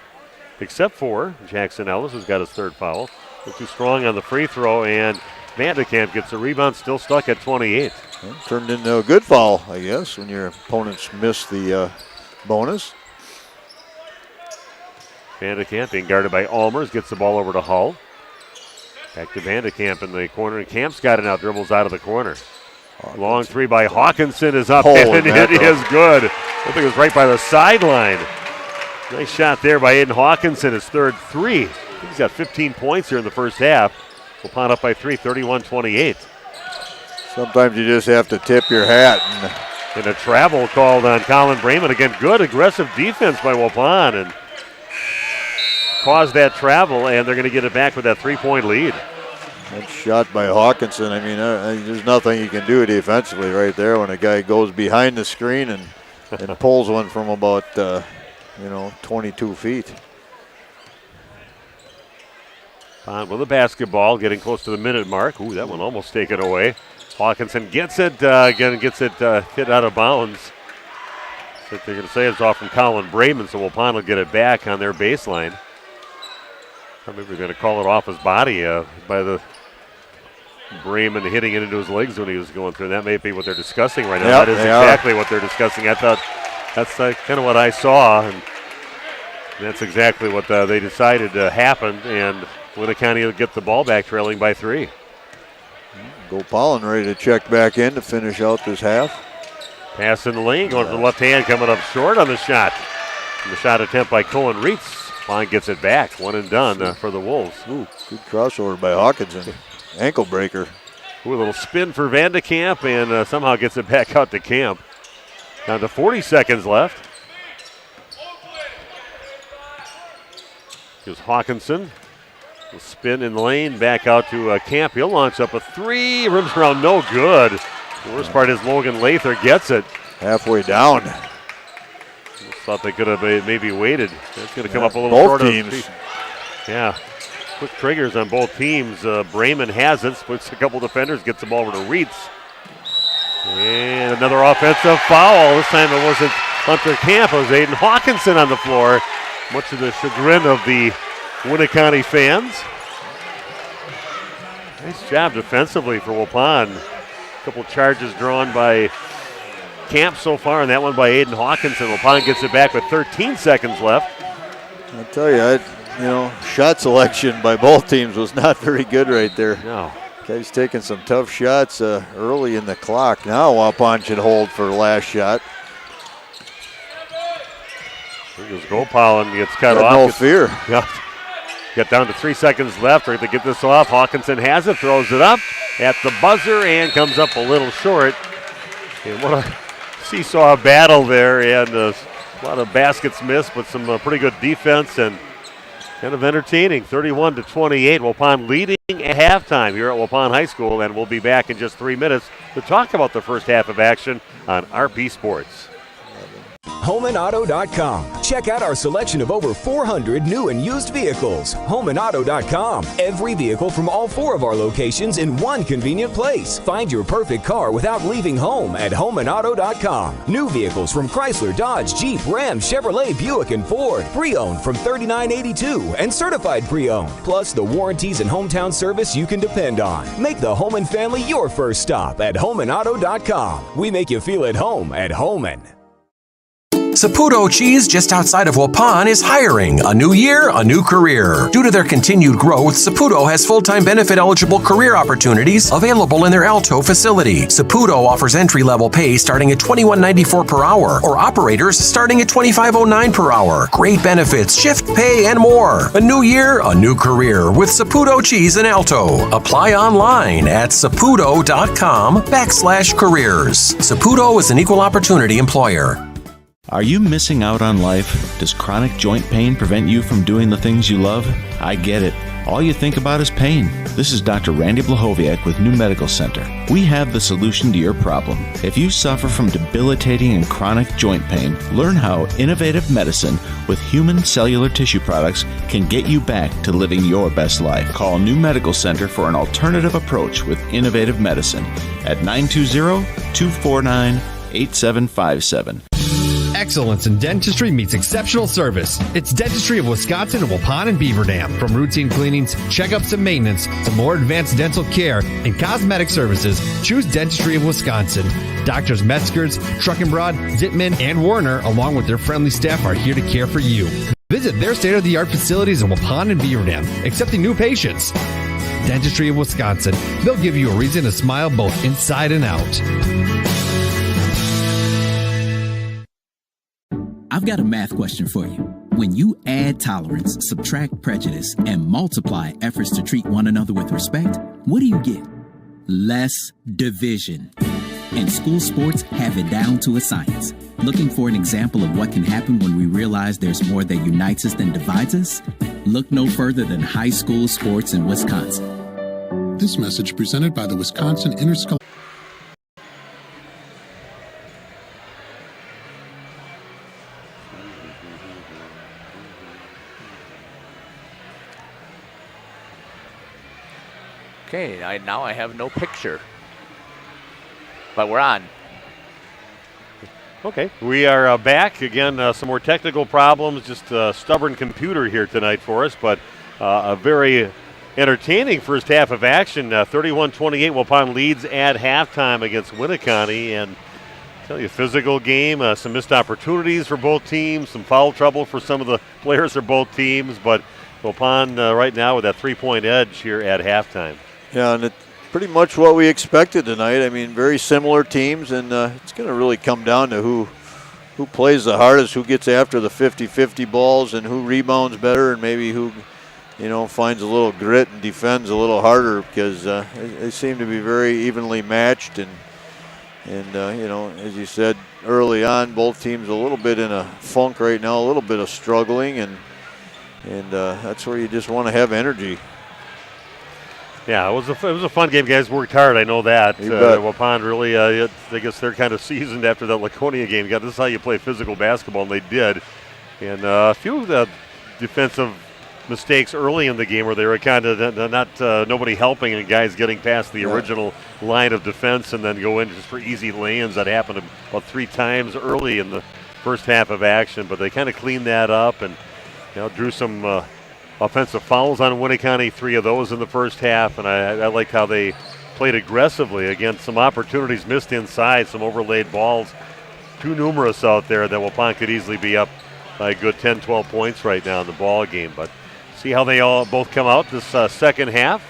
Except for Jackson Ellis, who's got his 3rd foul. They're too strong on the free throw, and Vandekamp gets the rebound, still stuck at 28. Well, turned into a good foul, I guess, when your opponents miss the bonus. Vandekamp being guarded by Almers, gets the ball over to Hull. Back to Vandekamp in the corner, and Camp's got it now, dribbles out of the corner. Long 3 by Hawkinson is up, and it is good. I think it was right by the sideline. Nice shot there by Aiden Hawkinson, his 3rd 3. He's got 15 points here in the first half. Waupun up by 3, 31-28. Sometimes you just have to tip your hat. And a travel called on Colin Bremen. Again, good aggressive defense by Waupun, and caused that travel, and they're going to get it back with that 3-point lead. That shot by Hawkinson, I mean, there's nothing you can do defensively right there when a guy goes behind the screen and pulls one from about, 22 feet. On with the basketball, getting close to the minute mark. Ooh, that one almost taken away. Hawkinson gets it, hit out of bounds. So they're going to say it's off from Colin Bremen, so Waupun will get it back on their baseline. Maybe we're going to call it off his body by the Bremen hitting it into his legs when he was going through. That may be what they're discussing right now. That is exactly what they're discussing. I thought that's kind of what I saw, and that's exactly what they decided to happen. And Winneconne will get the ball back, trailing by 3. Go Pollen ready to check back in to finish out this half. Pass in the lane, going to the left hand, coming up short on the shot. And the shot attempt by Cohen Reitz. Klein gets it back. One and done for the Wolves. Ooh, good crossover by Hawkinson. Ankle breaker. Ooh, a little spin for Van de Kamp, and somehow gets it back out to Camp. Down to 40 seconds left. Here's Hawkinson. The spin in the lane, back out to Camp. He'll launch up a three. Rims around, no good. The worst part is Logan Lather gets it. Halfway down. Just thought they could have maybe waited. That's going to come up a little both short. Teams. Yeah. Quick triggers on both teams. Brayman has it, splits a couple defenders, gets the ball over to Reitz. And another offensive foul. This time it wasn't Hunter Camp, it was Aiden Hawkinson on the floor. Much to the chagrin of the Winneconne fans. Nice job defensively for Waupun. A couple charges drawn by Camp so far, and that one by Aiden Hawkinson. Waupun gets it back with 13 seconds left. I tell you, shot selection by both teams was not very good right there. No. Guys taking some tough shots early in the clock. Now Waupun should hold for the last shot. Here goes Gopal and gets cut Got off. no fear. Got down to 3 seconds left. They're going to get this off. Hawkinson has it, throws it up at the buzzer, and comes up a little short. And what a seesaw battle there, and a lot of baskets missed, but some pretty good defense and kind of entertaining. 31-28. Waupun leading at halftime here at Waupun High School, and we'll be back in just 3 minutes to talk about the first half of action on RP Sports. HomeandAuto.com. Check out our selection of over 400 new and used vehicles. HomeandAuto.com. Every vehicle from all 4 of our locations in one convenient place. Find your perfect car without leaving home at HomeandAuto.com. New vehicles from Chrysler, Dodge, Jeep, Ram, Chevrolet, Buick, and Ford. Pre-owned from $39.82 and certified pre-owned. Plus the warranties and hometown service you can depend on. Make the Homan family your first stop at HomeandAuto.com. We make you feel at home at Homan. Saputo Cheese, just outside of Waupun, is hiring. A new year, a new career. Due to their continued growth, Saputo has full-time benefit-eligible career opportunities available in their Alto facility. Saputo offers entry-level pay starting at $21.94 per hour, or operators starting at $25.09 per hour. Great benefits, shift pay, and more. A new year, a new career with Saputo Cheese in Alto. Apply online at saputo.com/careers. Saputo is an equal opportunity employer. Are you missing out on life? Does chronic joint pain prevent you from doing the things you love? I get it. All you think about is pain. This is Dr. Randy Blahoviak with New Medical Center. We have the solution to your problem. If you suffer from debilitating and chronic joint pain, learn how innovative medicine with human cellular tissue products can get you back to living your best life. Call New Medical Center for an alternative approach with innovative medicine at 920-249-8757. Excellence in dentistry meets exceptional service. It's Dentistry of Wisconsin and Waupun and Beaver Dam. From routine cleanings, checkups, and maintenance to more advanced dental care and cosmetic services, choose Dentistry of Wisconsin. Doctors Metzger's, Truckenbrod, Zittman, and Warner, along with their friendly staff, are here to care for you. Visit their state-of-the-art facilities in Waupun and Beaver Dam, accepting new patients. Dentistry of Wisconsin. They'll give you a reason to smile both inside and out. I've got a math question for you. When you add tolerance, subtract prejudice, and multiply efforts to treat one another with respect, what do you get? Less division. And school sports have it down to a science. Looking for an example of what can happen when we realize there's more that unites us than divides us? Look no further than high school sports in Wisconsin. This message presented by the Wisconsin Interscholastic. Okay, now I have no picture. But we're on. Okay, we are back. Again, some more technical problems, just a stubborn computer here tonight for us, but a very entertaining first half of action. 31-28, Waupun leads at halftime against Winneconne, and I tell you, physical game, some missed opportunities for both teams, some foul trouble for some of the players for both teams, but Waupun right now with that 3-point edge here at halftime. Yeah, and pretty much what we expected tonight. I mean, very similar teams, and it's going to really come down to who plays the hardest, who gets after the 50-50 balls, and who rebounds better, and maybe who, finds a little grit and defends a little harder, because they seem to be very evenly matched. And as you said early on, both teams a little bit in a funk right now, a little bit of struggling, and that's where you just want to have energy. Yeah, it was a fun game. Guys worked hard. I know that. Waupun really, I guess they're kind of seasoned after that Laconia game. This is how you play physical basketball, and they did. And a few of the defensive mistakes early in the game where they were kind of not nobody helping and guys getting past the original line of defense and then go in just for easy lay-ins. That happened about 3 times early in the first half of action, but they kind of cleaned that up and drew some offensive fouls on Winneconne, 3 of those in the first half, and I liked how they played aggressively. Again, some opportunities missed inside, some overlaid balls, too numerous out there that Waupun could easily be up by a good 10, 12 points right now in the ball game. But see how they all both come out this second half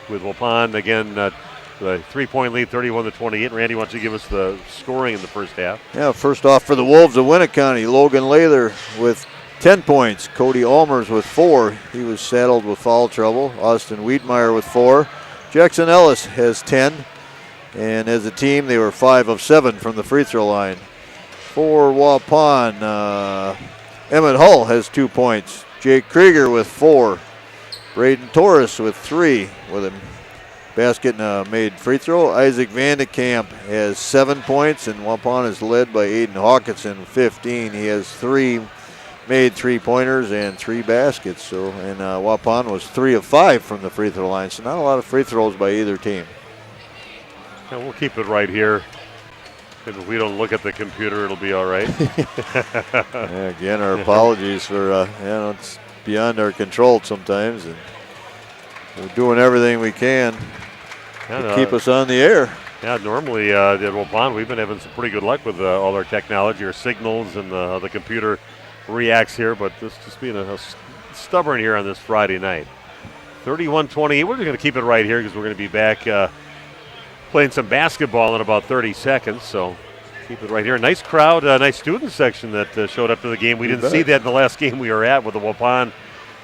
with Waupun, again, the 3-point lead, 31-28. Randy, why don't you give us the scoring in the first half? Yeah, first off for the Wolves of Winneconne, Logan Lather with 10 points. Cody Almers with 4. He was saddled with foul trouble. Austin Wiedmeyer with 4. Jackson Ellis has 10. And as a team, they were 5 of 7 from the free throw line. For Waupun, Emmett Hull has 2 points. Jake Krieger with 4. Braden Torres with 3 with a basket and a made free throw. Isaac Vandekamp has 7 points, and Waupun is led by Aiden Hawkinson, 15. He has 3 made 3-pointers and 3 baskets. So, and Waupun was 3 of 5 from the free throw line. So not a lot of free throws by either team. Yeah, we'll keep it right here. If we don't look at the computer, it'll be all right. Yeah, again, our apologies for it's beyond our control sometimes, and we're doing everything we can to keep us on the air. Yeah, normally at Waupun, we've been having some pretty good luck with all our technology, our signals, and the computer reacts here, but this just being a stubborn here on this Friday night. 31-28. We're going to keep it right here because we're going to be back playing some basketball in about 30 seconds, so keep it right here. Nice crowd, nice student section that showed up to the game. We didn't see that in the last game we were at with the Waupun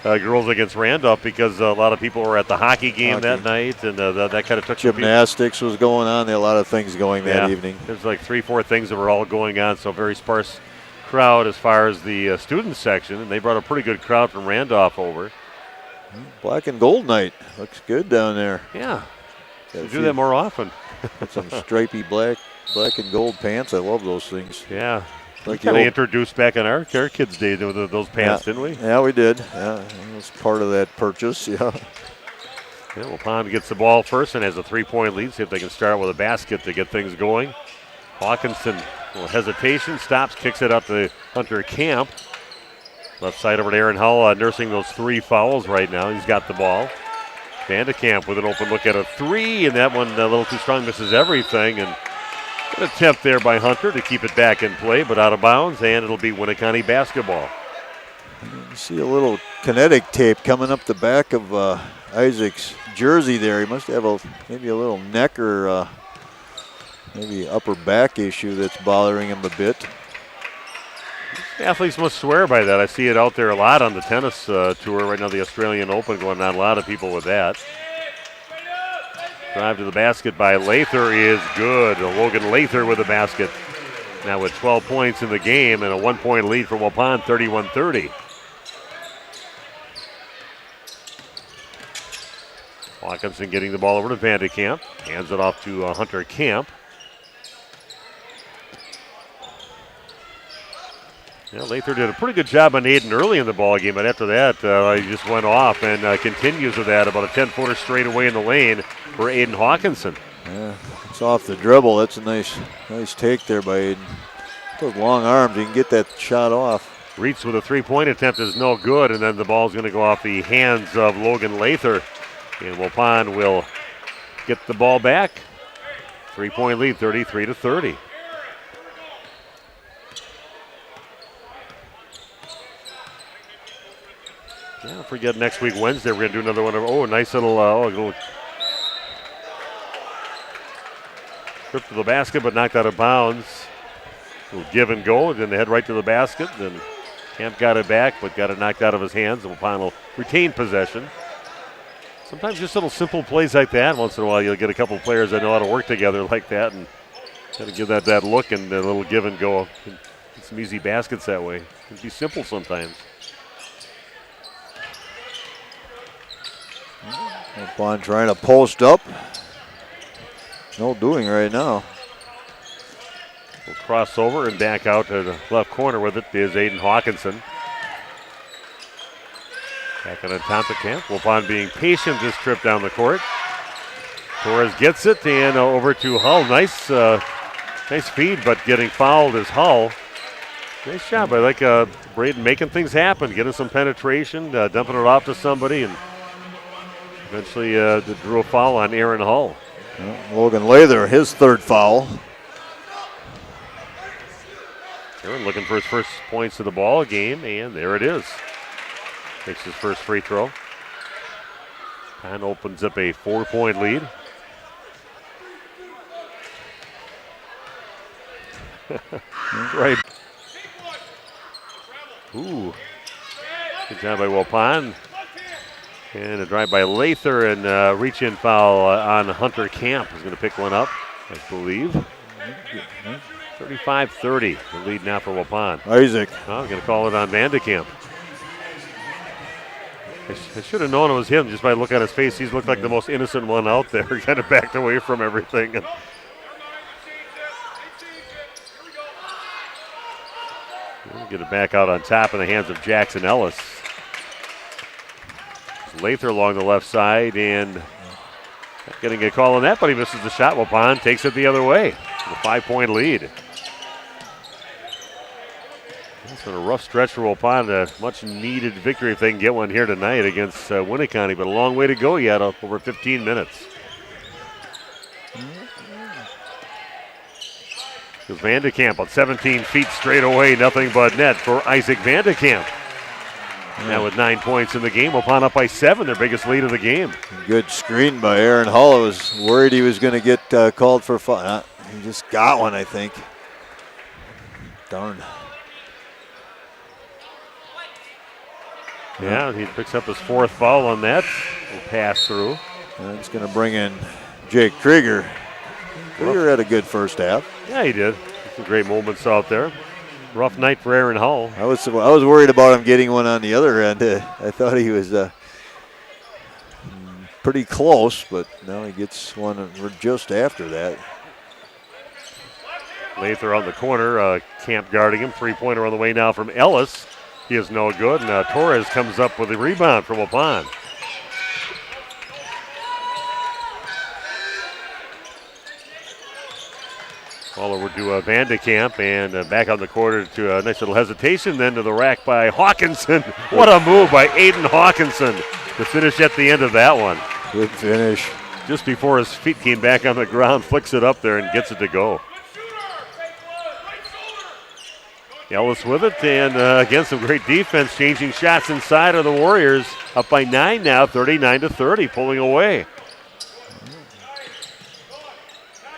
girls against Randolph because a lot of people were at the hockey game that night, and that kind of took gymnastics was going on. There were a lot of things going that evening. There's like 3-4 things that were all going on, so very sparse crowd as far as the student section, and they brought a pretty good crowd from Randolph over. Black and gold night. Looks good down there. Yeah. Should do that more often. Some stripy black and gold pants. I love those things. Yeah. Like we kind of introduced back in our kids' days with those pants, didn't we? Yeah, we did. Yeah, it was part of that purchase, yeah. Waupun gets the ball first and has a 3-point lead. See if they can start with a basket to get things going. Hawkinson, a little hesitation, stops, kicks it up to Hunter Camp. Left side over to Aaron Hull, nursing those 3 fouls right now. He's got the ball. Vandekamp with an open look at a 3, and that one a little too strong, misses everything. And an attempt there by Hunter to keep it back in play, but out of bounds, and it'll be Winneconne basketball. You see a little kinetic tape coming up the back of Isaac's jersey there. He must have maybe a little neck or maybe upper back issue that's bothering him a bit. Athletes must swear by that. I see it out there a lot on the tennis tour right now, the Australian Open going on. A lot of people with that. Drive to the basket by Lather is good. Logan Lather with a basket. Now with 12 points in the game and a 1-point lead for Waupun, 31-30. Hawkinson getting the ball over to Vandekamp. Hands it off to Hunter Camp. Yeah, Lather did a pretty good job on Aiden early in the ball game, but after that, he just went off and continues with that. About a 10-footer straight away in the lane for Aiden Hawkinson. Yeah, it's off the dribble. That's a nice take there by Aiden. Those long arms, he can get that shot off. Reitz with a 3-point attempt is no good, and then the ball's going to go off the hands of Logan Lather. And Waupun will get the ball back. 3-point lead, 33-30. Yeah, don't forget next week, Wednesday, we're going to do another one. Nice little Trip to the basket, but knocked out of bounds. We'll give and go, and then they head right to the basket. Then Camp got it back, but got it knocked out of his hands. And Waupun will retain possession. Sometimes just little simple plays like that. Once in a while, you'll get a couple players that know how to work together like that, and kind of give that look and a little give and go. Get some easy baskets that way. It can be simple sometimes. Waupun trying to post up. No doing right now. We'll cross over and back out to the left corner with it is Aiden Hawkinson. Back on top of Camp. Waupun being patient this trip down the court. Torres gets it and over to Hull. Nice feed, but getting fouled is Hull. Nice job by Braden making things happen, getting some penetration, dumping it off to somebody, and eventually drew a foul on Aaron Hull. Logan Lather, his third foul. Aaron looking for his first points of the ball game, and there it is. Makes his first free throw. And opens up a 4-point lead. Right. Ooh. Good job by Waupun. And a drive by Lather and reach-in foul on Hunter Camp. He's going to pick one up, I believe. 35-30, the lead now for Waupun. Isaac. I'm going to call it on Vandekamp. I should have known it was him just by looking at his face. He's looked like the most innocent one out there. He kind of backed away from everything. And we'll get it back out on top in the hands of Jackson Ellis. Lather along the left side and not getting a call on that, but he misses the shot. Waupun takes it the other way. The 5-point lead. It's been a rough stretch for Waupun. A much needed victory if they can get one here tonight against Winneconne, but a long way to go yet, over 15 minutes. Vandekamp on 17 feet straight away, nothing but net for Isaac Vandekamp. Now with 9 points in the game, Waupun up by 7, their biggest lead of the game. Good screen by Aaron Hull. I was worried he was going to get called for foul. He just got one, I think. Darn. Yeah, he picks up his 4th foul on that. We'll pass through. And it's going to bring in Jake Krieger. Krieger had a good first half. Yeah, he did. Some great moments out there. Rough night for Aaron Hull. I was worried about him getting one on the other end. I thought he was pretty close, but now he gets one just after that. Lather on the corner, Camp guarding him. 3-pointer on the way now from Ellis. He is no good, and Torres comes up with a rebound from Waupun. All over to Vandekamp, and back on the quarter to a nice little hesitation, then to the rack by Hawkinson. What a move by Aiden Hawkinson to finish at the end of that one. Good finish. Just before his feet came back on the ground, flicks it up there and gets it to go. Ellis with it, and again, some great defense, changing shots inside of the Warriors. Up by 9 now, 39-30, pulling away.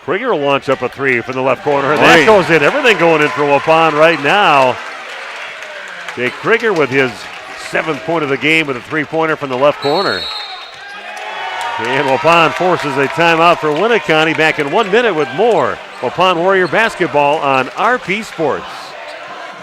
Krieger will launch up a 3 from the left corner, and that goes in. Everything going in for Waupun right now. Jake Krieger with his 7th point of the game with a 3-pointer from the left corner. And Waupun forces a timeout for Winneconne. Back in 1 minute with more Waupun Warrior basketball on RP Sports.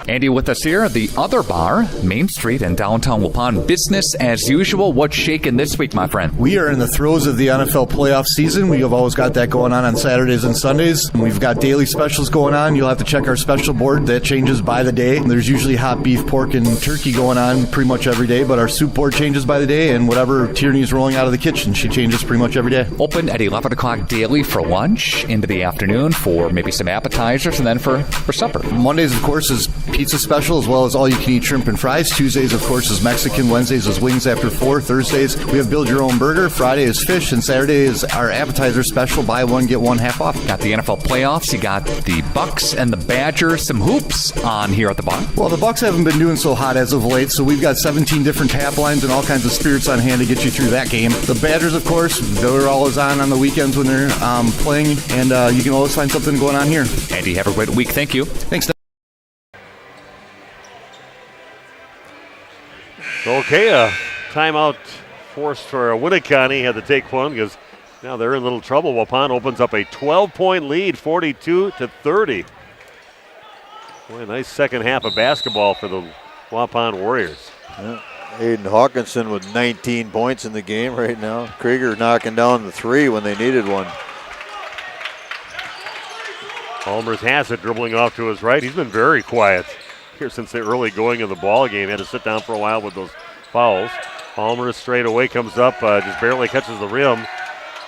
Andy with us here at the other bar, Main Street in downtown Waupun. Business as usual. What's shaking this week, my friend? We are in the throes of the NFL playoff season. We have always got that going on Saturdays and Sundays. We've got daily specials going on. You'll have to check our special board. That changes by the day. There's usually hot beef, pork, and turkey going on pretty much every day, but our soup board changes by the day, and whatever Tierney's rolling out of the kitchen, she changes pretty much every day. Open at 11 o'clock daily for lunch, into the afternoon for maybe some appetizers, and then for supper. Mondays, of course, is pizza special as well as all-you-can-eat shrimp and fries. Tuesdays, of course, is Mexican. Wednesdays is wings after 4. Thursdays, we have build-your-own burger. Friday is fish, and Saturday is our appetizer special. Buy one, get one half off. Got the NFL playoffs. You got the Bucks and the Badgers. Some hoops on here at the bar. Well, the Bucks haven't been doing so hot as of late, so we've got 17 different tap lines and all kinds of spirits on hand to get you through that game. The Badgers, of course, they're always on the weekends when they're playing, and you can always find something going on here. Andy, have a great week. Thank you. Thanks. Okay, a timeout forced for Winneconne. Had to take one because now they're in little trouble. Waupun opens up a 12-point lead, 42-30. Boy, a nice second half of basketball for the Waupun Warriors. Yeah. Aiden Hawkinson with 19 points in the game right now. Krieger knocking down the 3 when they needed one. Almers has it, dribbling off to his right. He's been very quiet here since the early going of the ball game. Had to sit down for a while with those fouls. Almers straight away comes up, just barely catches the rim.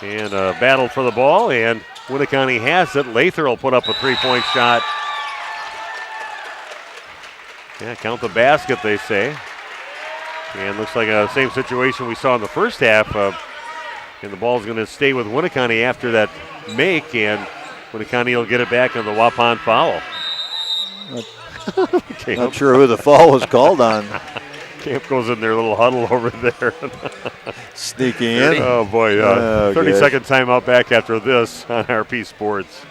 And battle for the ball, and Winneconne has it. Lather will put up a 3-point shot. Yeah, count the basket, they say. And looks like the same situation we saw in the first half. And the ball's going to stay with Winneconne after that make, and Winneconne will get it back on the Waupun foul. Not sure who the foul was called on. Camp goes in their little huddle over there. Sneaking in. Oh, boy. 30-second timeout back after this on RP Sports.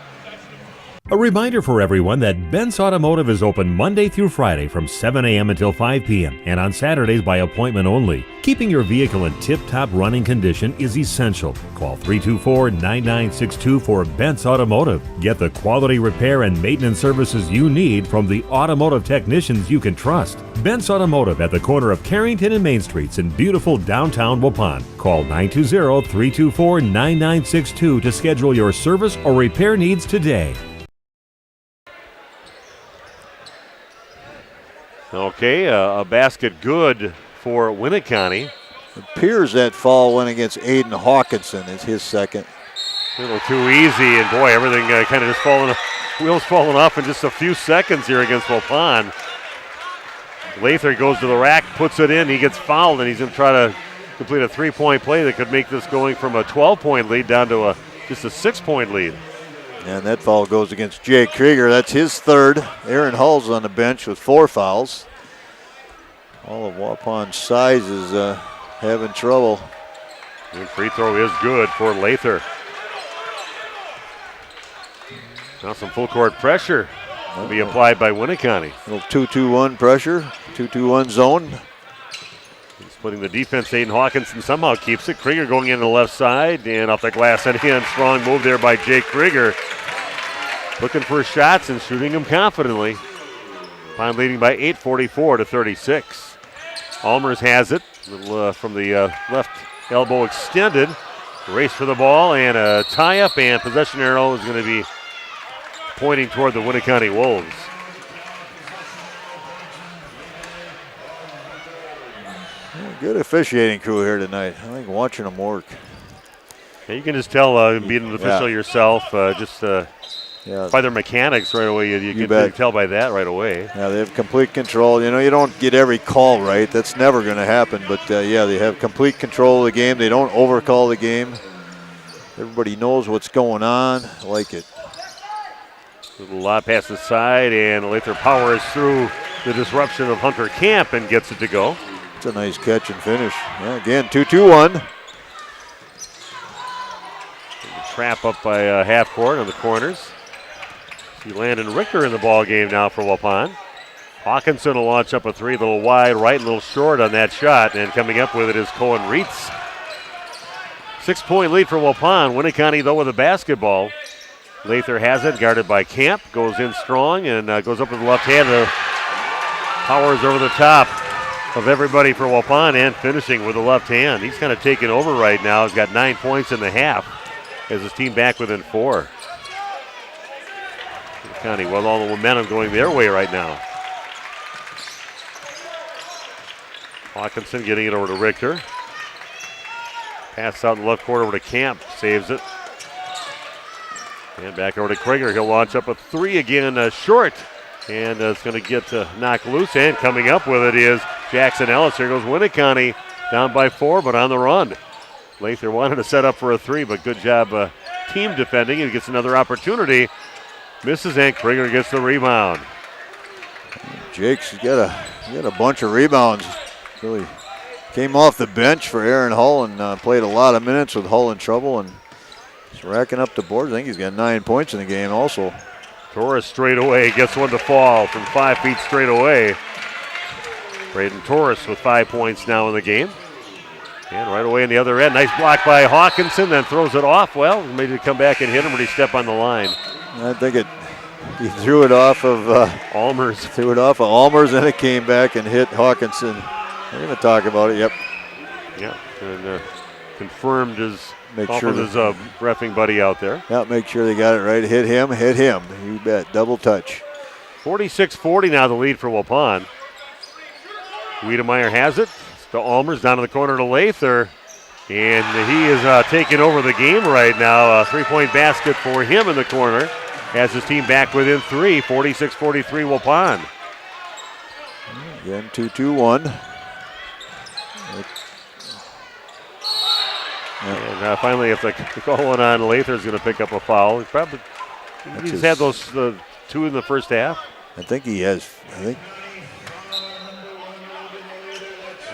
A reminder for everyone that Bent's Automotive is open Monday through Friday from 7 a.m. until 5 p.m. and on Saturdays by appointment only. Keeping your vehicle in tip-top running condition is essential. Call 324-9962 for Bent's Automotive. Get the quality repair and maintenance services you need from the automotive technicians you can trust. Bent's Automotive at the corner of Carrington and Main Streets in beautiful downtown Waupun. Call 920-324-9962 to schedule your service or repair needs today. Okay, a basket good for Winneconne. It appears that foul went against Aiden Hawkinson. It's his second. A little too easy, and boy, everything kind of just wheels falling off in just a few seconds here against Waupun. Lather goes to the rack, puts it in, he gets fouled, and he's going to try to complete a 3-point play that could make this going from a 12-point lead down to just a 6-point lead. And that foul goes against Jay Krieger. That's his third. Aaron Hull's on the bench with 4 fouls. All of Waupun's size is having trouble. And free throw is good for Lather. Now some full court pressure will be applied by Winneconne. Little 2-2-1 pressure, 2-2-1 zone. Splitting the defense, Aiden Hawkinson somehow keeps it. Krieger going in the left side, and off the glass and in. Strong move there by Jake Krieger. Looking for shots and shooting them confidently. Pine leading by 8, 44-36. Almers has it from the left elbow extended. Race for the ball and a tie-up, and possession arrow is going to be pointing toward the Winneconne Wolves. Good officiating crew here tonight. I think watching them work. Yeah, you can just tell being an official yourself, by their mechanics right away. You can tell by that right away. Yeah, they have complete control. You know, you don't get every call right. That's never going to happen. But, they have complete control of the game. They don't overcall the game. Everybody knows what's going on. I like it. Little lob past the side, and Lather powers through the disruption of Hunter Camp and gets it to go. It's a nice catch and finish. Yeah, again, 2-2-1. Trap up by half court on the corners. See Landon Richter in the ball game now for Waupun. Hawkinson will launch up a 3, a little wide right, a little short on that shot, and coming up with it is Cohen Reitz. 6-point lead for Waupun. Winneconne, though, with a basketball. Lather has it, guarded by Camp, goes in strong and goes up with the left hand. Powers over the top of everybody for Waupun and finishing with the left hand. He's kind of taking over right now. He's got 9 points in the half as his team back within 4. County, well, all the momentum going their way right now. Hawkinson getting it over to Richter. Pass out in the left corner over to Camp, saves it. And back over to Krieger. He'll launch up a 3 again, short. And it's going to get knocked loose. And coming up with it is Jackson Ellis. Here goes Winneconne down by 4, but on the run. Lather wanted to set up for a 3, but good job team defending. He gets another opportunity. Misses, and Krieger gets the rebound. Jake's got a bunch of rebounds. Really came off the bench for Aaron Hull and played a lot of minutes with Hull in trouble, and he's racking up the boards. I think he's got 9 points in the game also. Torres straight away gets one to fall from 5 feet straight away. Braden Torres with 5 points now in the game. And right away in the other end, nice block by Hawkinson, then throws it off. Well, maybe to come back and hit him, but he stepped on the line. I think he threw it off of Almers. Threw it off of Almers, and it came back and hit Hawkinson. We're going to talk about it. Yep. Yeah, and confirmed his Make off sure with his reffing buddy out there. Yeah, make sure they got it right. Hit him. You bet. Double touch. 46-40 now the lead for Waupun. Wiedemeyer has it. It's to Almers down in the corner to Lather. And he is taking over the game right now. A 3-point basket for him in the corner. Has his team back within 3. 46-43 Waupun. Again, 2-2-1. And finally, if the call went on, Lather's going to pick up a foul. He's had those 2 in the first half. I think he has.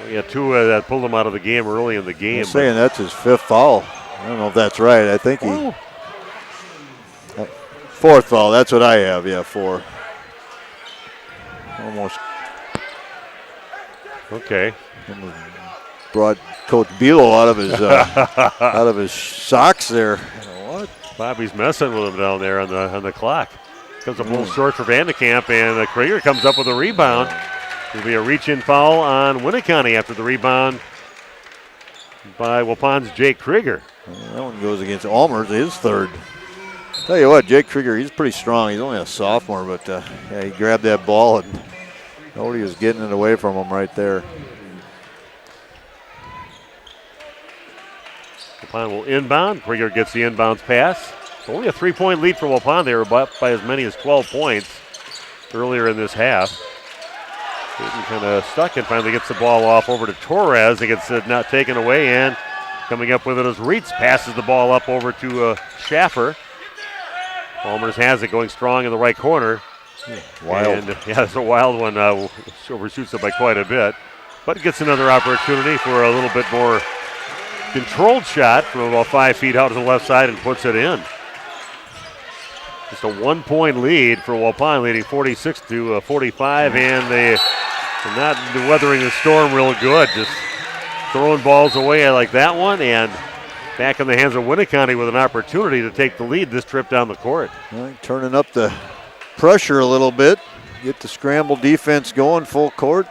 He had 2 that pulled him out of the game early in the game. I'm saying that's his 5th foul. I don't know if that's right. I think he. 4th foul. That's what I have. Yeah, 4. Almost. Okay. Brought Coach Bilo out of his socks there. What? Bobby's messing with him down there on the clock. Comes up a little short for Vandekamp, and Krieger comes up with a rebound. It'll be a reach-in foul on Winneconne after the rebound by Waupun's Jake Krieger. That one goes against Almers, his 3rd. Tell you what, Jake Krieger, he's pretty strong. He's only a sophomore, but yeah, he grabbed that ball and nobody was getting it away from him right there. Waupun will inbound. Krieger gets the inbounds pass. Only a 3-point lead for Waupun. They were up by as many as 12 points earlier in this half. Hayden kind of stuck and finally gets the ball off over to Torres. It gets not taken away, and coming up with it is Reitz. Passes the ball up over to Schaffer. Almers has it going strong in the right corner. Wild. And, yeah, it's a wild one. Overshoots it by quite a bit. But gets another opportunity for a little bit more controlled shot from about 5 feet out to the left side and puts it in. Just a 1-point lead for Waupun, leading 46-45, and they're not weathering the storm real good. Just throwing balls away like that one, and back in the hands of Winneconne with an opportunity to take the lead this trip down the court. Turning up the pressure a little bit, get the scramble defense going full court.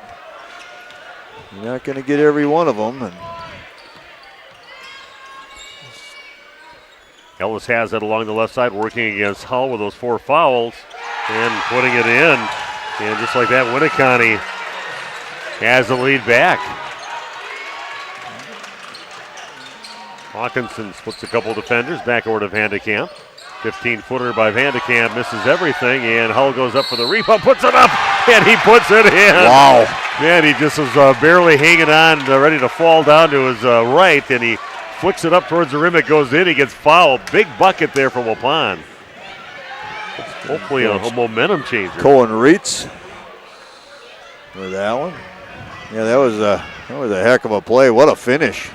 You're not going to get every one of them. And Ellis has it along the left side, working against Hull with those 4 fouls and putting it in. And just like that, Winneconne has the lead back. Hawkinson splits a couple defenders back over to Vandekamp. 15-footer by Vandekamp misses everything, and Hull goes up for the rebound, puts it up, and he puts it in. Wow. Man, he just was barely hanging on, ready to fall down to his right, and he flicks it up towards the rim. It goes in. He gets fouled. Big bucket there for Waupun. Hopefully a momentum changer. Cohen Reitz with that one. Yeah, that was a heck of a play. What a finish.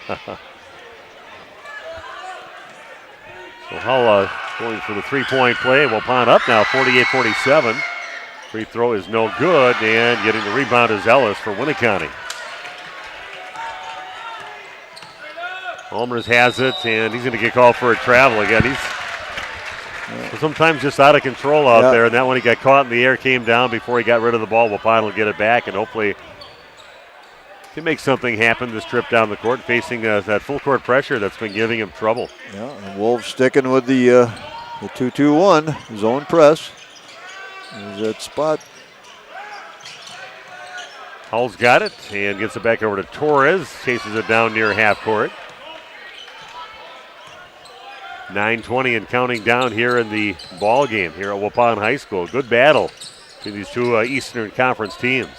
So Hull going for the 3-point play. Waupun up now, 48-47. Free throw is no good, and getting the rebound is Ellis for Winneconne. Almers has it, and he's going to get called for a travel again. He's sometimes just out of control out there, and that one he got caught in the air, came down before he got rid of the ball. Waupun will get it back, and hopefully can make something happen this trip down the court, facing that full court pressure that's been giving him trouble. Yeah, and Wolves sticking with the 2-2-1 zone press. There's that spot. Hull's got it and gets it back over to Torres. Chases it down near half court. 9:20 and counting down here in the ball game here at Waupun High School. Good battle between these two Eastern Conference teams.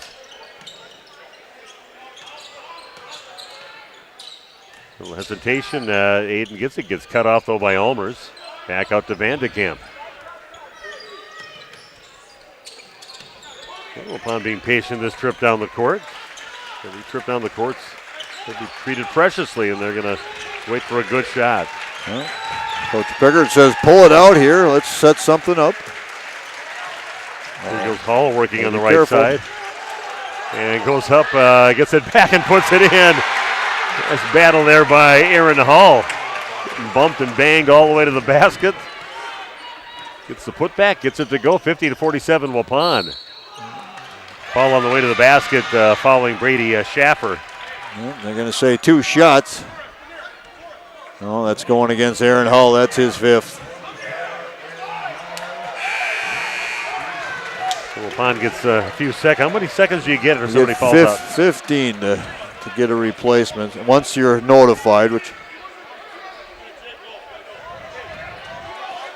A little hesitation. Aiden gets cut off though by Olmers. Back out to Vandekamp. Waupun being patient this trip down the court. Every trip down the courts, they'll be treated preciously, and they're going to wait for a good shot. Well, Coach Pickard says, pull it out here. Let's set something up. There goes Hall working on the right careful. side. And goes up, gets it back and puts it in. Nice battle there by Aaron Hall. Getting bumped and banged all the way to the basket. Gets the putback, gets it to go. 50-47 Waupun. Ball on the way to the basket, following Brady Schaffer. Well, they're going to say 2 shots. Oh, that's going against Aaron Hall. That's his 5th. So Waupun gets a few seconds. How many seconds do you get if You somebody get falls out? 15 to get a replacement. Once you're notified, which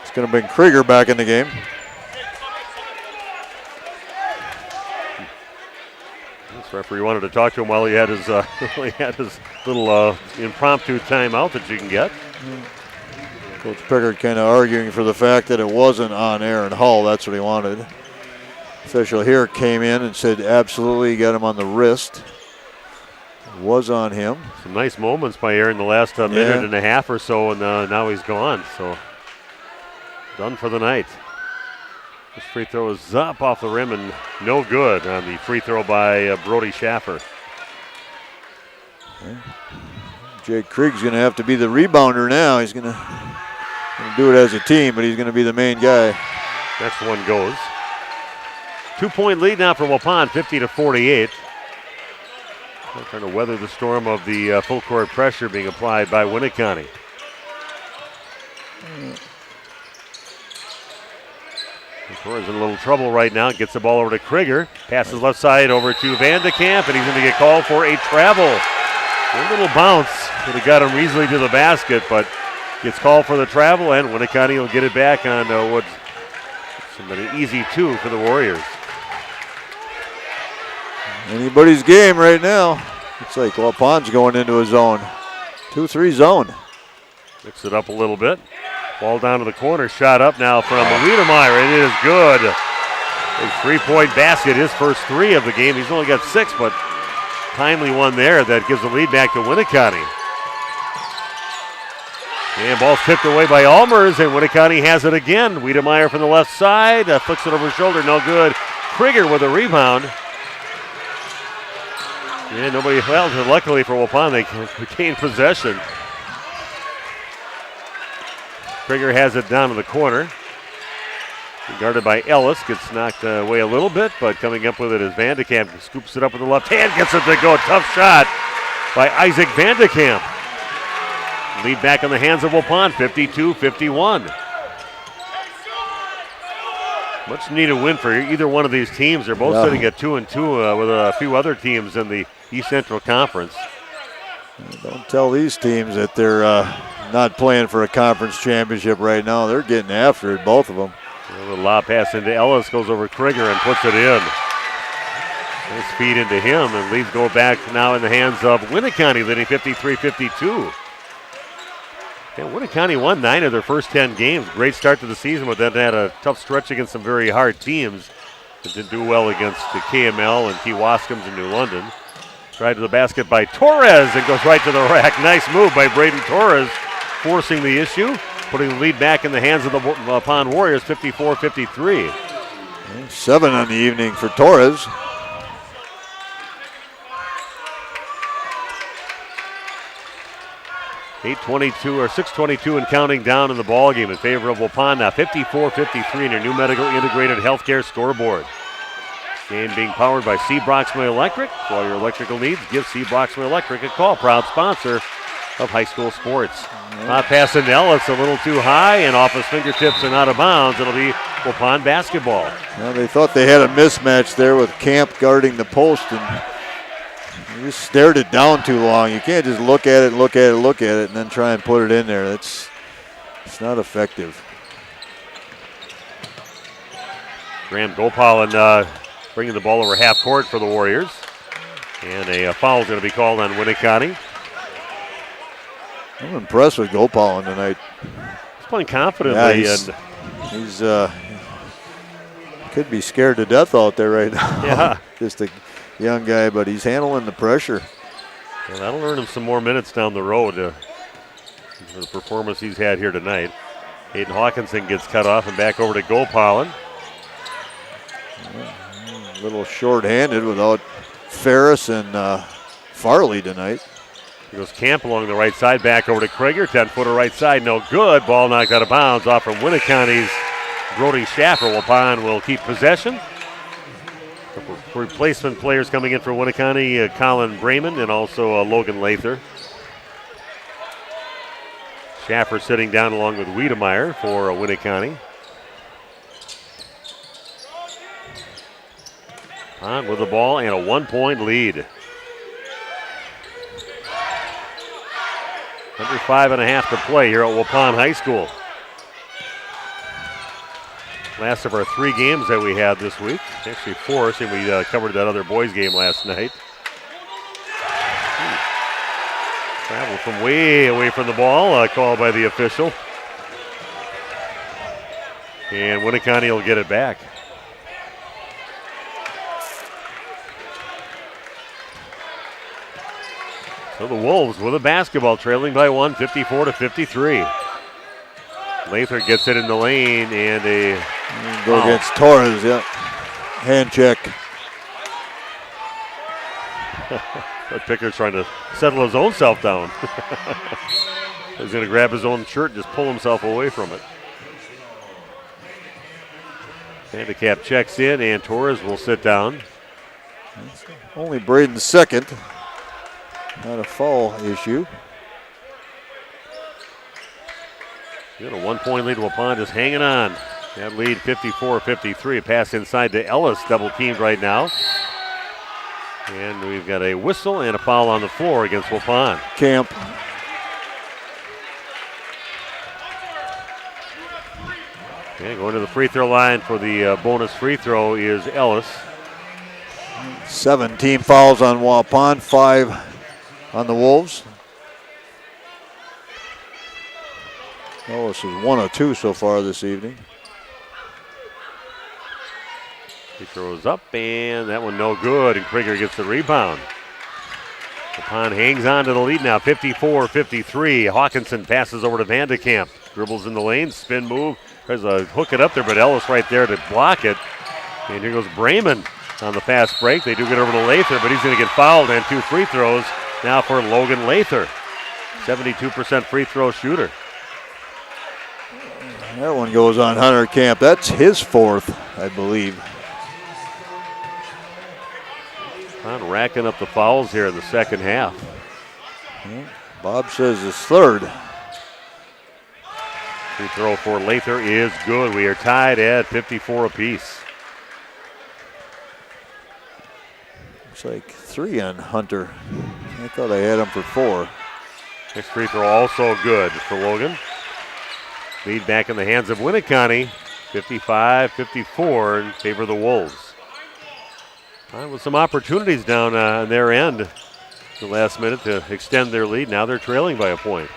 it's going to bring Krieger back in the game. This referee wanted to talk to him while he had his little impromptu timeout that you can get. Coach Pickard kind of arguing for the fact that it wasn't on Aaron Hall. That's what he wanted. Official here came in and said absolutely, got him on the wrist. It was on him. Some nice moments by Aaron the last minute and a half or so, and now he's gone. So done for the night. This free throw is up off the rim and no good on the free throw by Brody Schaffer. Okay. Jake Krieg's going to have to be the rebounder now. He's going to do it as a team, but he's going to be the main guy. Next one goes. 2-point lead now for Waupun, 50-48. They're trying to weather the storm of the full court pressure being applied by Winneconne. Torres in a little trouble right now. Gets the ball over to Krieger. Passes left side over to Vandekamp, and he's going to get called for a travel. A little bounce would have got him easily to the basket, but gets called for the travel, and Winneconne will get it back on what's an easy 2 for the Warriors. Anybody's game right now. Looks like Waupun's going into a zone. 2-3 zone. Mix it up a little bit. Ball down to the corner. Shot up now from Wiedemeyer. It is good. A 3-point basket. His first 3 of the game. He's only got 6, but timely one there that gives the lead back to Winneconne. And ball's tipped away by Olmers, and Winneconne has it again. Wiedemeyer from the left side. Flicks it over his shoulder. No good. Krieger with a rebound. And nobody, well, luckily for Waupun, they retain possession. Krieger has it down to the corner. Guarded by Ellis. Gets knocked away a little bit, but coming up with it is Vandekamp. Scoops it up with the left hand. Gets it to go. Tough shot by Isaac Vandekamp. Lead back in the hands of Waupun, 52-51. Much needed win for either one of these teams. They're both sitting at 2-2 with a few other teams in the East Central Conference. Don't tell these teams that they're not playing for a conference championship right now. They're getting after it, both of them. A little lob pass into Ellis, goes over Krieger and puts it in. Nice feed into him, and leads go back now in the hands of Winneconne, leading 53-52. Yeah, Winneconne won 9 of their first 10 games. Great start to the season, but then had a tough stretch against some very hard teams. It didn't do well against the KML and T-Waskums in New London. Tried to the basket by Torres and goes right to the rack. Nice move by Braden Torres, forcing the issue, putting the lead back in the hands of the Waupun Warriors, 54-53. 7 on the evening for Torres. $6:22 and counting down in the ball game in favor of Waupun. Now 54-53 in your new medical integrated healthcare scoreboard. Game being powered by C. Broxman Electric. For all your electrical needs, give C. Broxman Electric a call. Proud sponsor of high school sports. Not passing Ellis, a little too high, and off his fingertips and out of bounds. It'll be Waupun basketball. Well, they thought they had a mismatch there with Camp guarding the post, and you just stared it down too long. You can't just look at it, and then try and put it in there. It's not effective. Graham Gopal bringing the ball over half court for the Warriors. And a foul is going to be called on Winneconne. I'm impressed with Gopal tonight. He's playing confidently. Yeah, he's could be scared to death out there right now. Yeah. Just a young guy, but he's handling the pressure. Well, that'll earn him some more minutes down the road for the performance he's had here tonight. Hayden Hawkinson gets cut off and back over to Gopal. A little short-handed without Ferris and Farley tonight. Here goes Camp along the right side, back over to Krieger. 10-footer right side, no good. Ball knocked out of bounds off from Winneconne's Brody Schaffer. Waupun will keep possession. Replacement players coming in for Winneconne, Colin Brayman and also Logan Lather. Schaffer sitting down along with Wiedemeyer for Winneconne. On with the ball and a 1-point lead. Under 5.5 to play here at Waupun High School. Last of our 3 games that we had this week. Actually 4, seeing we covered that other boys game last night. Travel from way away from the ball, called by the official. And Winneconne will get it back. So the Wolves with a basketball, trailing by 1, 54-53. Lather gets it in the lane and a go against Torres, yeah. Hand check. Picker's trying to settle his own self down. He's going to grab his own shirt and just pull himself away from it. Handicap checks in and Torres will sit down. Only Braden's second. Not a foul issue. Got a 1-point lead to Waupun, just hanging on. That lead 54-53. A pass inside to Ellis, double teamed right now. And we've got a whistle and a foul on the floor against Waupun. Camp. Okay, going to the free throw line for the bonus free throw is Ellis. 7 team fouls on Waupun, 5 on the Wolves. Ellis is 1 of 2 so far this evening. He throws up, and that one no good, and Krieger gets the rebound. Waupun hangs on to the lead now, 54-53. Hawkinson passes over to Vandekamp. Dribbles in the lane, spin move, tries to hook it up there, but Ellis right there to block it. And here goes Brayman on the fast break. They do get over to Lather, but he's going to get fouled, and 2 free throws now for Logan Lather. 72% free throw shooter. That one goes on Hunter Camp. That's his 4th, I believe. On racking up the fouls here in the second half. Bob says his 3rd. Free throw for Lather is good. We are tied at 54 apiece. Looks like 3 on Hunter. I thought I had him for 4. Next free throw also good for Logan. Lead back in the hands of Winneconne, 55-54 in favor of the Wolves. With some opportunities down on their end the last minute to extend their lead. Now they're trailing by a point.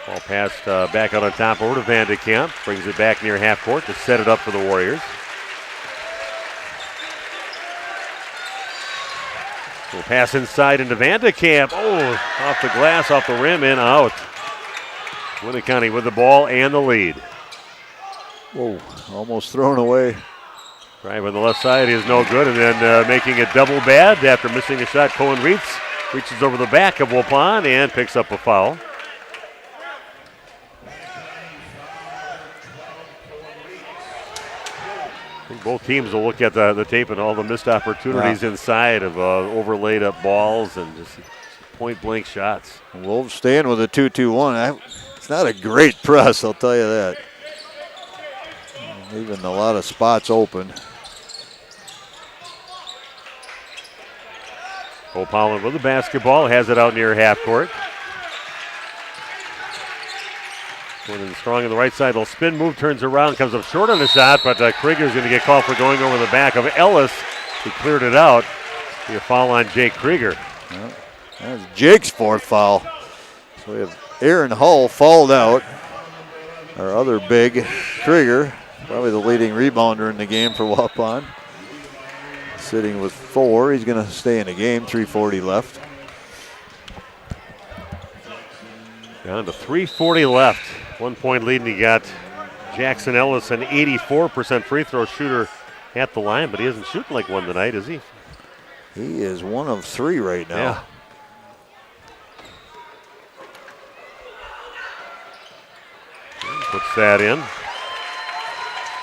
Ball passed back out on top over to Vandekamp. Brings it back near half court to set it up for the Warriors. We'll pass inside into Vandekamp. Oh, off the glass, off the rim, and out. Winneconne with the ball and the lead. Whoa, almost thrown away. Drive on the left side is no good, and then making it double bad after missing a shot. Cohen reaches over the back of Waupun and picks up a foul. I think both teams will look at the tape and all the missed opportunities inside of overlaid up balls and just point-blank shots. Wolves staying with a 2-2-1. It's not a great press, I'll tell you that. Leaving a lot of spots open. O'Pollen with the basketball, has it out near half court. Going in strong on the right side. Little spin move, turns around, comes up short on the shot, but Krieger's going to get called for going over the back of Ellis. He cleared it out. Be a foul on Jake Krieger. Well, that's Jake's fourth foul. So we have Aaron Hull fouled out. Our other big, Krieger, probably the leading rebounder in the game for Waupun. Sitting with 4. He's going to stay in the game. 3:40 left. Down to 3:40 left. 1 point lead, and you got Jackson Ellis, an 84% free throw shooter at the line, but he isn't shooting like one tonight, is he? He is 1 of 3 right now. Yeah. Puts that in.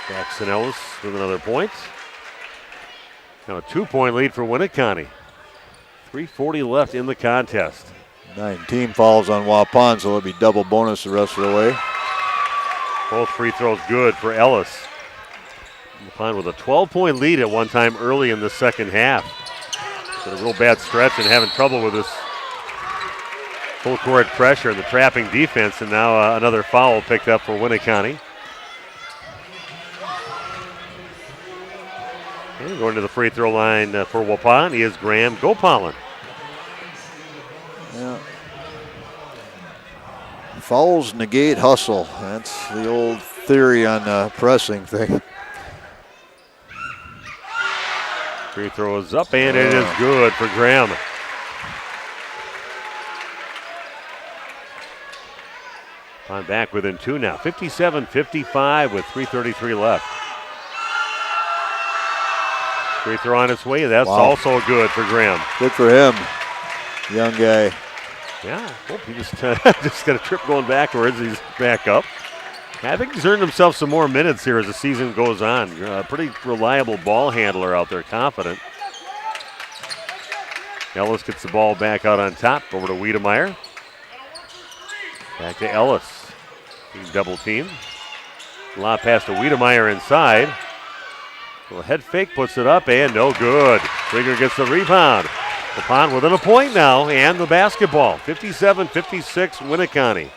Jackson Ellis with another point. Now a 2-point lead for Winneconne. 3:40 left in the contest. 9 team fouls on Waupun, so it'll be double bonus the rest of the way. Both free throws good for Ellis. Waupun with a 12-point lead at one time early in the second half. But a real bad stretch and having trouble with this full court pressure and the trapping defense, and now another foul picked up for Winneconne. And going to the free throw line for Waupun is Graham Gopalin. Yeah. Fouls negate hustle. That's the old theory on pressing thing. Free throw is up, and it is good for Graham. On back within 2 now. 57-55 with 3:33 left. Free throw on its way. That's also good for Graham. Good for him. Young guy. Yeah, he just got a trip going backwards. He's back up. I think he's earned himself some more minutes here as the season goes on. Pretty reliable ball handler out there, confident. Ellis gets the ball back out on top, over to Wiedemeyer. Back to Ellis. He's double teamed. Lob pass to Wiedemeyer inside. Well, head fake puts it up, and no good. Krieger gets the rebound. Waupun within a point now, and the basketball. 57-56 Winneconne.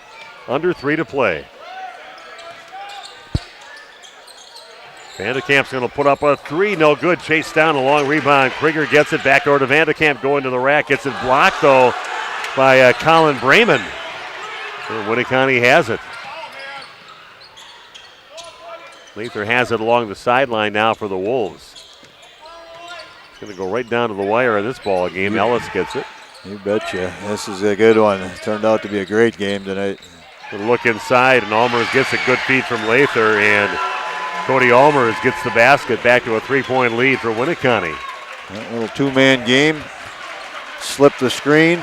Under 3 to play. Vandekamp's going to put up a 3, no good. Chased down, a long rebound. Krieger gets it back over to Vandekamp, going to the rack. Gets it blocked, though, by Colin Brayman. And Winneconne has it. Lather has it along the sideline now for the Wolves. It's going to go right down to the wire in this ball game. Ellis gets it. You betcha. This is a good one. It turned out to be a great game tonight. Good look inside, and Allmers gets a good feed from Lather, and Cody Allmers gets the basket, back to a 3-point lead for Winneconne. That little 2-man game. Slipped the screen.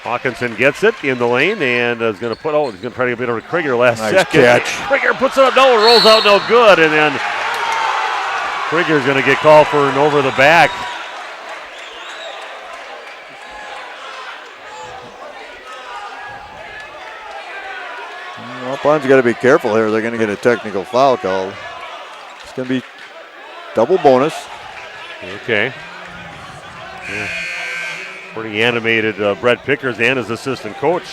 Hawkinson gets it in the lane and is going to put, he's going to try to get over to Krieger last second. Catch. Krieger puts it up, no, it rolls out, no good, and then Krieger's going to get called for an over the back. Waupun's got to be careful here. They're going to get a technical foul called. It's going to be double bonus. Okay. Yeah. Pretty animated Brett Pickers and his assistant coach.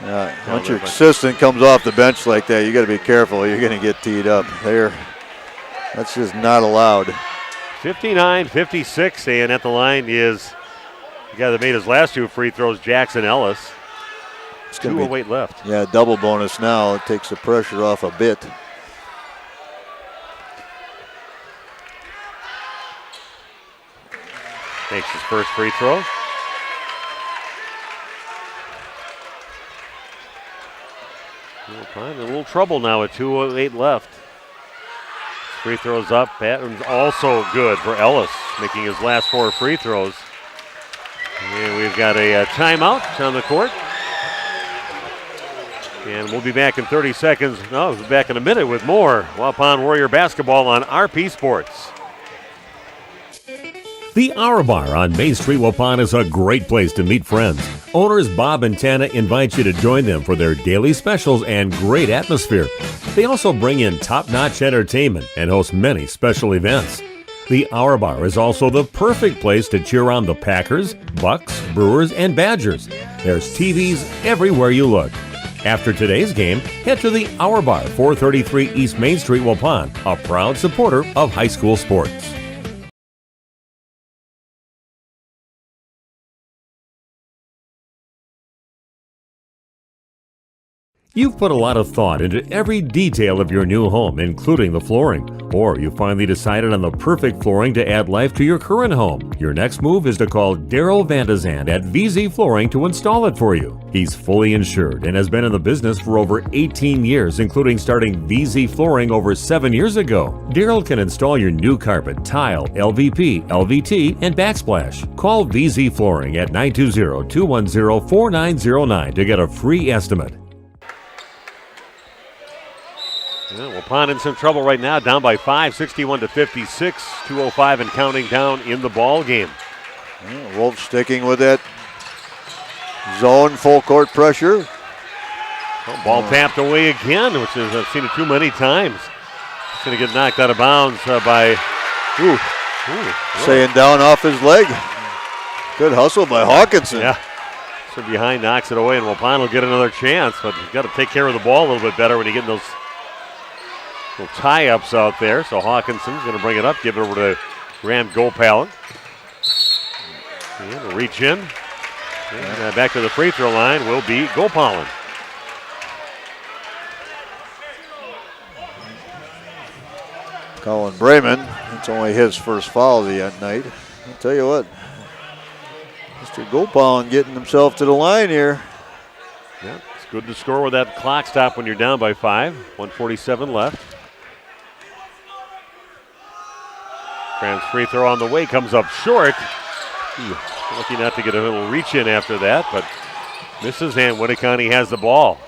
Yeah, once your assistant comes off the bench like that, you got to be careful. You're going to get teed up there. That's just not allowed. 59-56, and at the line is the guy that made his last 2 free throws, Jackson Ellis. 2:08 left. Yeah, double bonus now. It takes the pressure off a bit. Makes his first free throw. In a little trouble now with 2:08 left. Free throws up. Pattern's also good for Ellis, making his last 4 free throws. And we've got a timeout on the court. And we'll be back in 30 seconds. No, we'll be back in a minute with more Waupun Warrior basketball on RP Sports. The Hour Bar on Main Street, Waupun is a great place to meet friends. Owners Bob and Tana invite you to join them for their daily specials and great atmosphere. They also bring in top-notch entertainment and host many special events. The Hour Bar is also the perfect place to cheer on the Packers, Bucks, Brewers, and Badgers. There's TVs everywhere you look. After today's game, head to the Hour Bar, 433 East Main Street, Waupun, a proud supporter of high school sports. You've put a lot of thought into every detail of your new home, including the flooring. Or you finally decided on the perfect flooring to add life to your current home. Your next move is to call Daryl Vandazan at VZ Flooring to install it for you. He's fully insured and has been in the business for over 18 years, including starting VZ Flooring over 7 years ago. Daryl can install your new carpet, tile, LVP, LVT, and backsplash. Call VZ Flooring at 920-210-4909 to get a free estimate. Yeah, Waupun in some trouble right now, down by 5, 61-56, 2:05 and counting down in the ball game. Yeah, Wolves sticking with that zone full court pressure. Well, ball tapped away again, which is I've seen it too many times. It's going to get knocked out of bounds by saying down off his leg. Good hustle by Hawkinson. Yeah. So behind knocks it away, and Waupun will get another chance, but you've got to take care of the ball a little bit better when you get in those little tie-ups out there. So Hawkinson's going to bring it up, give it over to Graham Gopalin. And a reach in. And back to the free throw line will be Gopalin. Colin Brayman, it's only his first foul of the night. I'll tell you what, Mr. Gopalin getting himself to the line here. Yeah, it's good to score with that clock stop when you're down by 5. 1:47 left. Graham's free throw on the way comes up short. Lucky not to get a little reach in after that, but misses, and Winneconne has the ball.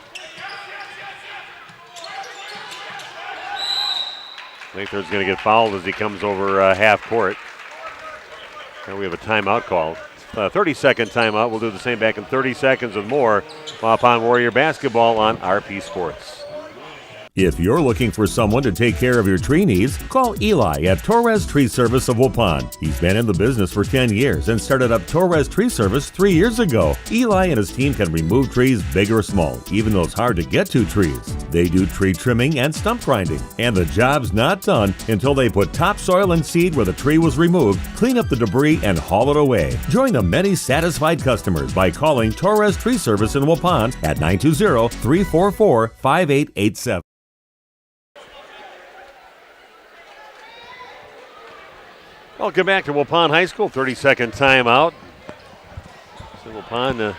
Lather's going to get fouled as he comes over half court. And we have a timeout called. 30-second timeout. We'll do the same back in 30 seconds with more Waupun Warrior basketball on RP Sports. If you're looking for someone to take care of your tree needs, call Eli at Torres Tree Service of Waupun. He's been in the business for 10 years and started up Torres Tree Service 3 years ago. Eli and his team can remove trees big or small, even those hard to get to trees. They do tree trimming and stump grinding, and the job's not done until they put topsoil and seed where the tree was removed, clean up the debris, and haul it away. Join the many satisfied customers by calling Torres Tree Service in Waupun at 920-344-5887. Welcome back to Waupun High School. 30-second timeout. So Waupun,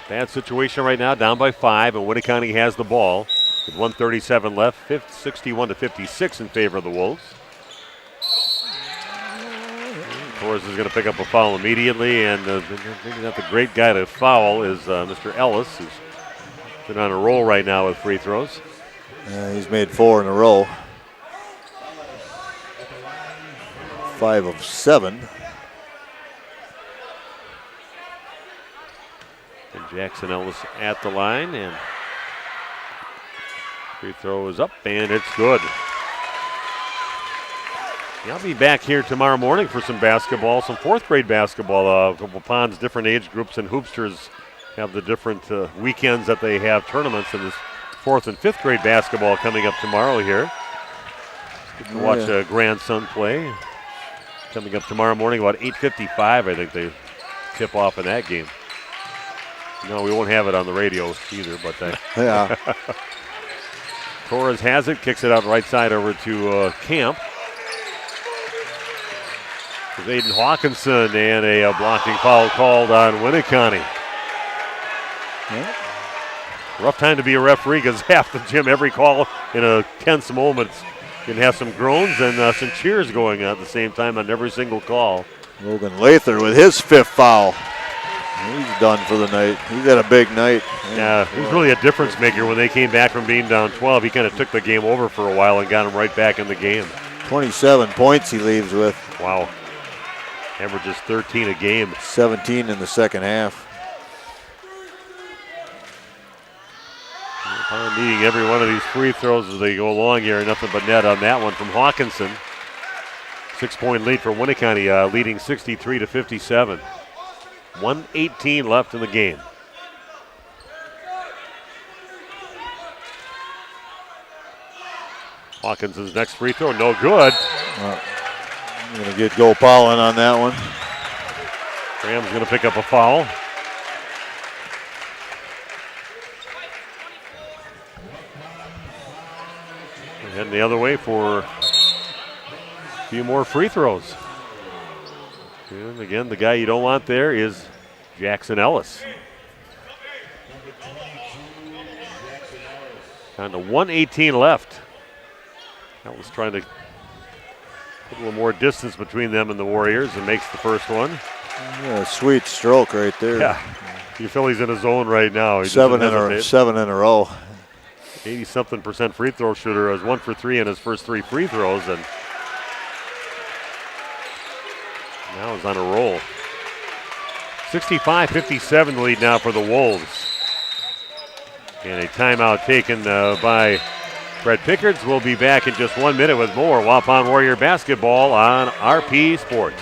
bad situation right now, down by 5, and Winneconne has the ball with 1:37 left. 61-56 in favor of the Wolves. Torres is going to pick up a foul immediately, and maybe not the great guy to foul is Mr. Ellis, who's been on a roll right now with free throws. He's made 4 in a row. 5 of 7. And Jackson Ellis at the line, and free throw is up, and it's good. I'll be back here tomorrow morning for some basketball, some 4th grade basketball. Waupun's different age groups and hoopsters have the different weekends that they have tournaments, and this 4th and 5th grade basketball coming up tomorrow here. Get to watch a grandson play. Coming up tomorrow morning about 8:55, I think they tip off in that game. No, we won't have it on the radio either, but yeah. Torres has it, kicks it out right side over to Camp. There's Aiden Hawkinson, and a blocking foul called on Winneconne. Yeah. Rough time to be a referee because half the gym, every call in a tense moment, can have some groans and some cheers going on at the same time on every single call. Logan Lather with his 5th foul. He's done for the night. He's had a big night. Yeah, he's really a difference maker. When they came back from being down 12, he kind of took the game over for a while and got him right back in the game. 27 points he leaves with. Wow. Averages 13 a game. 17 in the second half. Needing every one of these free throws as they go along here. Nothing but net on that one from Hawkinson. 6-point lead for Winneconne, leading 63-57. 1:18 left in the game. Hawkinson's next free throw, no good. I'm going to get Waupun on that one. Graham's going to pick up a foul. And heading the other way for a few more free throws. And again, the guy you don't want there is Jackson Ellis. Down to 1:18 left. Ellis trying to put a little more distance between them and the Warriors and makes the first one. Yeah, sweet stroke right there. Yeah, you feel he's in his zone right now. He 7 in a row. 80-something% free throw shooter. Was 1 for 3 in his first 3 free throws, and now he's on a roll. 65-57 lead now for the Wolves. And a timeout taken by Brett Pickards. We'll be back in just 1 minute with more Waupun Warrior basketball on RP Sports.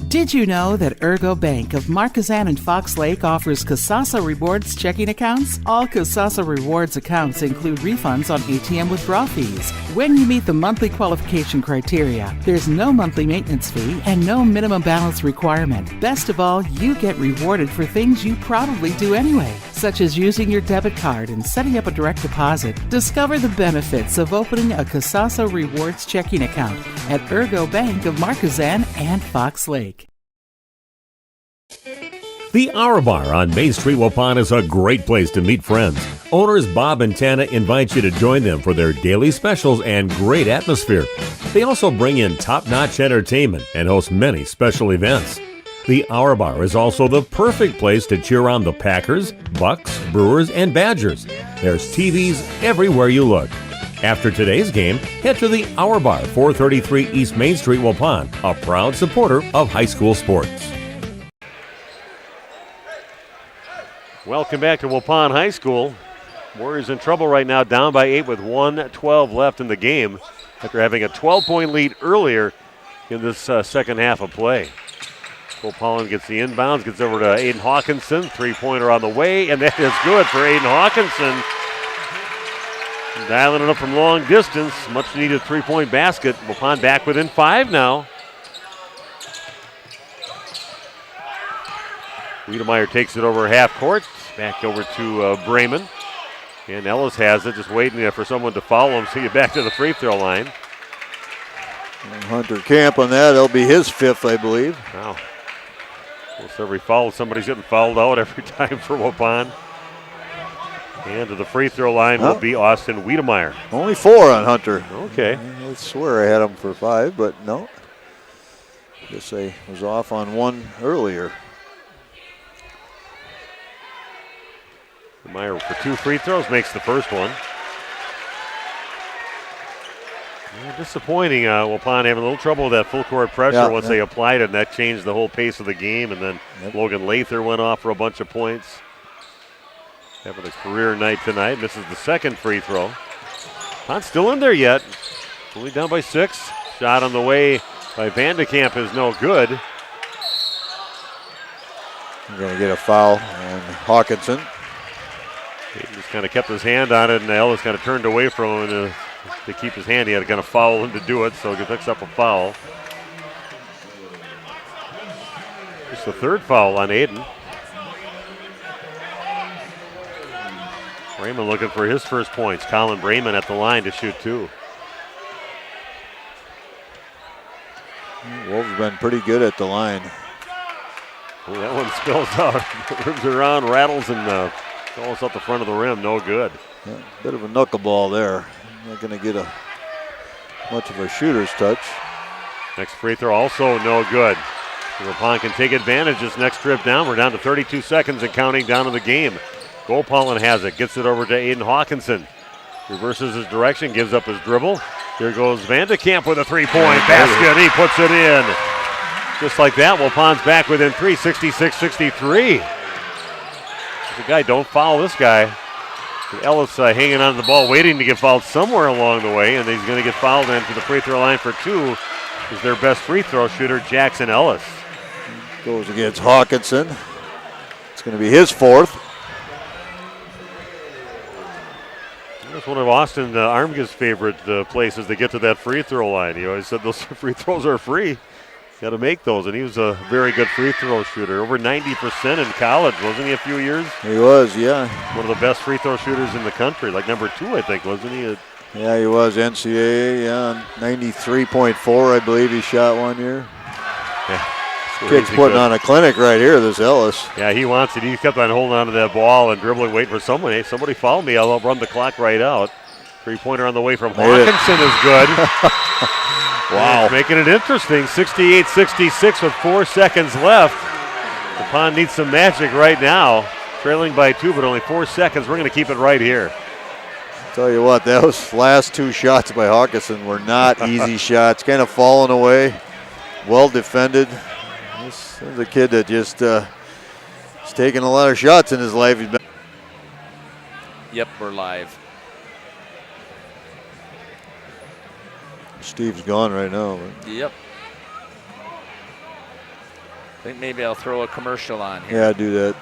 Did you know that Ergo Bank of Marquezan and Fox Lake offers Kasasa Rewards checking accounts? All Kasasa Rewards accounts include refunds on ATM withdrawal fees when you meet the monthly qualification criteria. There's no monthly maintenance fee and no minimum balance requirement. Best of all, you get rewarded for things you probably do anyway, such as using your debit card and setting up a direct deposit. Discover the benefits of opening a Kasasa Rewards checking account at Ergo Bank of Marquezan and Fox Lake. The Hour Bar on Main Street, Waupun is a great place to meet friends. Owners Bob and Tana invite you to join them for their daily specials and great atmosphere. They also bring in top-notch entertainment and host many special events. The Hour Bar is also the perfect place to cheer on the Packers, Bucks, Brewers, and Badgers. There's TVs everywhere you look. After today's game, head to the Hour Bar, 433 East Main Street, Waupun, a proud supporter of high school sports. Welcome back to Waupun High School. Warriors in trouble right now, down by 8 with 1:12 left in the game after having a 12-point lead earlier in this second half of play. Waupun gets the inbounds, gets over to Aiden Hawkinson. Three-pointer on the way, and that is good for Aiden Hawkinson. Dialing it up from long distance. Much-needed three-point basket. Waupun back within 5 now. Wiedemeyer takes it over half court. Back over to Bremen. And Ellis has it, just waiting for someone to follow him. So you back to the free throw line. And Hunter Camp on that. That'll be his 5th, I believe. Wow. Almost every foul, somebody's getting fouled out every time for Waupun. And to the free throw line will be Austin Wiedemeyer. Only 4 on Hunter. Okay. I swear I had him for 5, but no. Guess I was off on 1 earlier. Meyer for 2 free throws, makes the first one. Yeah, disappointing. Waupun having a little trouble with that full court pressure once they applied it, and that changed the whole pace of the game. And then Logan Lather went off for a bunch of points. Having a career night tonight. Misses the second free throw. Not still in there yet. Only down by 6. Shot on the way by Vandekamp is no good. We're going to get a foul on Hawkinson. He just kind of kept his hand on it, and Ellis kind of turned away from him. And to keep his hand, he had to kind of foul him to do it, so he picks up a foul. It's the 3rd foul on Aiden. Bremen looking for his first points. Colin Bremen at the line to shoot 2. Wolves have been pretty good at the line. Oh, that one spills out. Rims around, rattles, and falls out the front of the rim. No good. Yeah, bit of a knuckleball there. Not going to get much of a shooter's touch. Next free throw also no good. Waupun can take advantage this next trip down. We're down to 32 seconds and counting down in the game. Waupun has it. Gets it over to Aiden Hawkinson. Reverses his direction. Gives up his dribble. Here goes Vandekamp with a three-point basket. He puts it in. Just like that, Waupun's back within 3, 66-63. The guy, don't foul this guy. Ellis hanging on to the ball, waiting to get fouled somewhere along the way, and he's going to get fouled into the free throw line for 2. Is their best free throw shooter, Jackson Ellis. Goes against Hawkinson. It's going to be his 4th. That's one of Austin Armga's favorite places to get to that free throw line. He always said those free throws are free. Got to make those, and he was a very good free throw shooter. Over 90% in college, wasn't he, a few years? He was, yeah. One of the best free throw shooters in the country, like number 2, I think, wasn't he? Yeah, he was NCAA, yeah. 93.4, I believe he shot one year. Yeah. Kid's putting on a clinic right here, this Ellis. Yeah, he wants it. He kept on holding on to that ball and dribbling, waiting for someone. Hey, somebody foul me, I'll run the clock right out. Three-pointer on the way from Hawkinson is good. Wow. He's making it interesting. 68-66 with 4 seconds left. Waupun needs some magic right now. Trailing by 2, but only 4 seconds. We're going to keep it right here. Tell you what, those last 2 shots by Hawkinson were not easy shots. Kind of falling away. Well defended. This is a kid that just has taken a lot of shots in his life. He's been. Yep, we're live. Steve's gone right now. But. Yep. I think maybe I'll throw a commercial on here. Yeah, do that.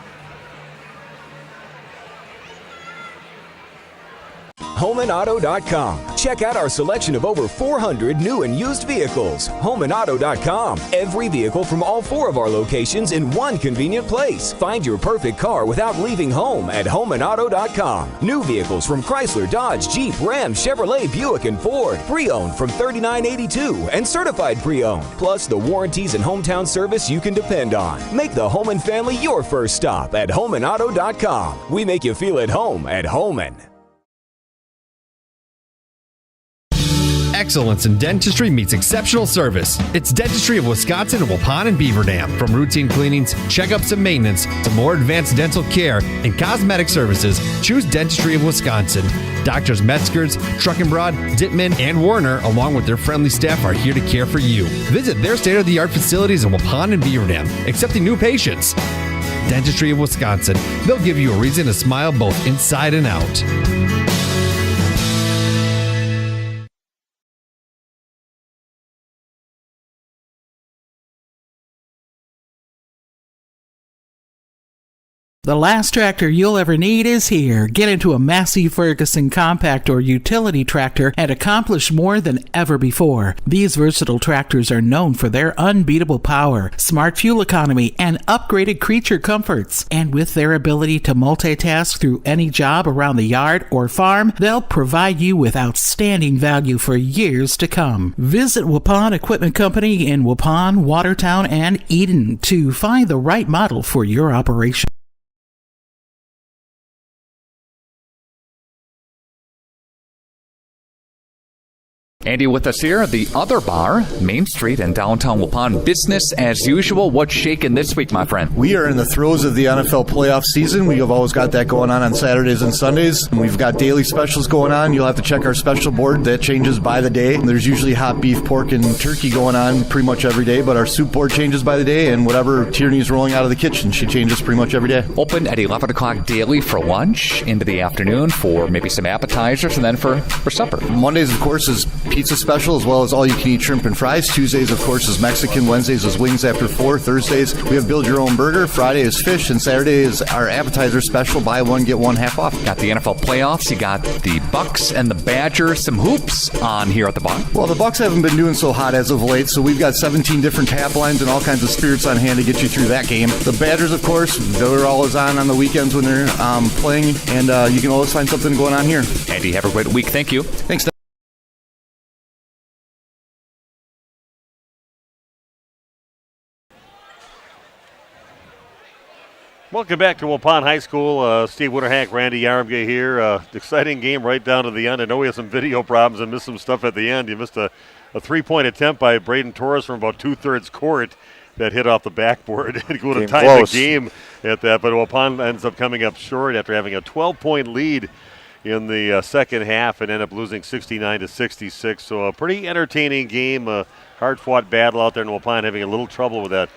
HomeandAuto.com. Check out our selection of over 400 new and used vehicles. HomeandAuto.com. Every vehicle from all 4 of our locations in one convenient place. Find your perfect car without leaving home at HomeandAuto.com. New vehicles from Chrysler, Dodge, Jeep, Ram, Chevrolet, Buick, and Ford. Pre-owned from $39.82 and certified pre-owned. Plus the warranties and hometown service you can depend on. Make the Homan family your first stop at HomeandAuto.com. We make you feel at home at Homan. Excellence in dentistry meets exceptional service. It's Dentistry of Wisconsin in Waupun and Beaver Dam. From routine cleanings, checkups, and maintenance to more advanced dental care and cosmetic services, choose Dentistry of Wisconsin. Doctors Metzger's, Truckenbrod, Dittman, and Warner, along with their friendly staff, are here to care for you. Visit their state-of-the-art facilities in Waupun and Beaver Dam, accepting new patients. Dentistry of Wisconsin. They'll give you a reason to smile both inside and out. The last tractor you'll ever need is here. Get into a Massey Ferguson compact or utility tractor and accomplish more than ever before. These versatile tractors are known for their unbeatable power, smart fuel economy, and upgraded creature comforts. And with their ability to multitask through any job around the yard or farm, they'll provide you with outstanding value for years to come. Visit Waupun Equipment Company in Waupun, Watertown, and Eden to find the right model for your operation. Andy with us here at the other bar, Main Street in downtown Waupun. Business as usual. What's shaking this week, my friend? We are in the throes of the NFL playoff season. We have always got that going on Saturdays and Sundays. And we've got daily specials going on. You'll have to check our special board. That changes by the day. There's usually hot beef, pork, and turkey going on pretty much every day, but our soup board changes by the day, and whatever Tierney's rolling out of the kitchen, she changes pretty much every day. Open at 11 o'clock daily for lunch, into the afternoon for maybe some appetizers, and then for supper. Mondays, of course, is pizza special, as well as all-you-can-eat shrimp and fries. Tuesdays, of course, is Mexican. Wednesdays is wings after 4. Thursdays, we have build-your-own burger. Friday is fish, and Saturday is our appetizer special. Buy one, get one half off. Got the NFL playoffs. You got the Bucks and the Badgers. Some hoops on here at the bar. Well, the Bucks haven't been doing so hot as of late, so we've got 17 different tap lines and all kinds of spirits on hand to get you through that game. The Badgers, of course, they're always on the weekends when they're playing, and you can always find something going on here. Andy, have a great week. Thank you. Thanks. Welcome back to Waupun High School. Steve Winterhack, Randy Yarmga here. Exciting game right down to the end. I know we had some video problems and missed some stuff at the end. You missed a 3-point attempt by Braden Torres from about 2/3 court that hit off the backboard. It would have tied the game at that, but Waupun ends up coming up short after having a 12-point lead in the second half and end up losing 69-66. So a pretty entertaining game, a hard-fought battle out there in Waupun, having a little trouble with that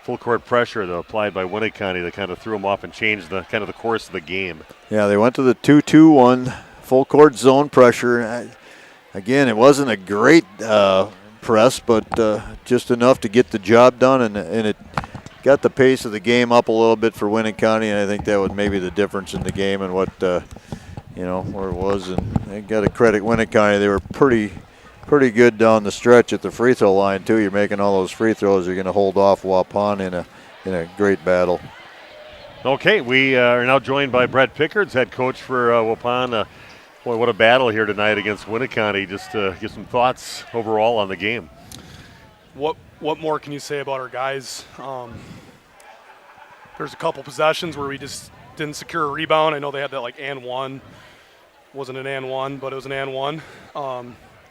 full court pressure applied by Winneconne that kind of threw them off and changed the kind of the course of the game. Yeah, they went to the 2-2-1 full court zone pressure. Again, it wasn't a great press, but just enough to get the job done, and it got the pace of the game up a little bit for Winneconne, and I think that was maybe the difference in the game and what where it was. And they got to credit Winneconne. They were pretty good down the stretch at the free throw line, too. You're making all those free throws. You're going to hold off Waupun in a great battle. Okay, we are now joined by Brett Pickards, head coach for Waupun. Boy, what a battle here tonight against Winneconne. Just give some thoughts overall on the game. What more can you say about our guys? There's a couple possessions where we just didn't secure a rebound. I know they had that and one. Wasn't an and one, but it was an and one.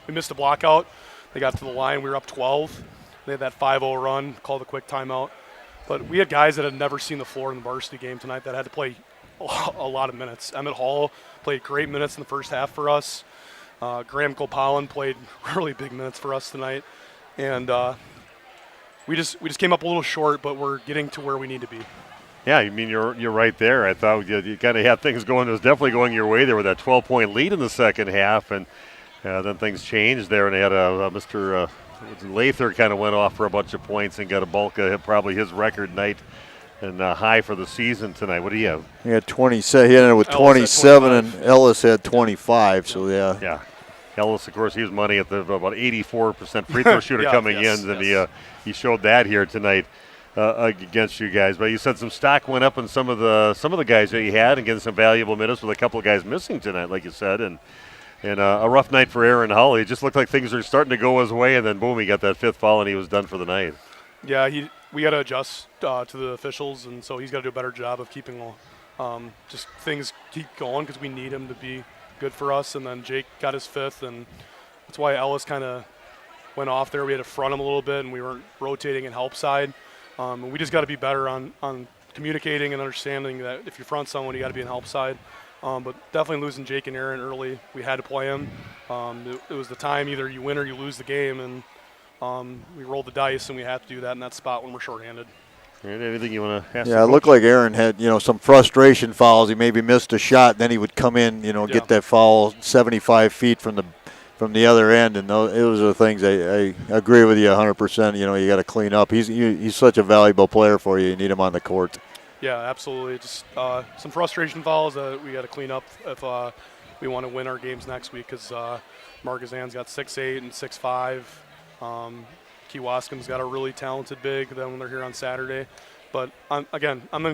We missed a block out. They got to the line. We were up 12. They had that 5-0 run, called a quick timeout. But we had guys that had never seen the floor in the varsity game tonight that had to play a lot of minutes. Emmett Hall played great minutes in the first half for us. Graham Gopalin played really big minutes for us tonight. And we just came up a little short, but we're getting to where we need to be. Yeah, I mean, you're right there. I thought you kind of had things going. It was definitely going your way there with that 12-point lead in the second half, and then things changed there, and they had Mr. Lather kind of went off for a bunch of points and got a bulk of probably his record night and high for the season tonight. What do you have? He had 27. He ended with 27, and Ellis had 25. So yeah. Yeah. Ellis, of course, he was money at about 84% free throw shooter coming in, and he showed that here tonight. Against you guys, but you said some stock went up in some of the guys that you had, and getting some valuable minutes with a couple of guys missing tonight, like you said, and a rough night for Aaron Hull. It just looked like things were starting to go his way, and then boom, he got that fifth foul, and he was done for the night. Yeah, we got to adjust to the officials, and so he's got to do a better job of keeping just things keep going because we need him to be good for us. And then Jake got his fifth, and that's why Ellis kind of went off there. We had to front him a little bit, and we weren't rotating in help side. And we just got to be better on communicating and understanding that if you front someone, you got to be in help side. But definitely losing Jake and Aaron early, we had to play him. It was the time either you win or you lose the game, and we rolled the dice, and we had to do that in that spot when we're shorthanded. Anything you want to ask? Yeah, it looked like Aaron had some frustration fouls. He maybe missed a shot, and then he would come in, get that foul 75 feet from the other end, and those are the things I agree with you 100%. You got to clean up. He's such a valuable player for you. You need him on the court. Yeah, absolutely. Just some frustration fouls that we got to clean up if we want to win our games next week, because Margazan's got 6'8" and 6'5". Keewaskam's got a really talented big then when they're here on Saturday. But I'm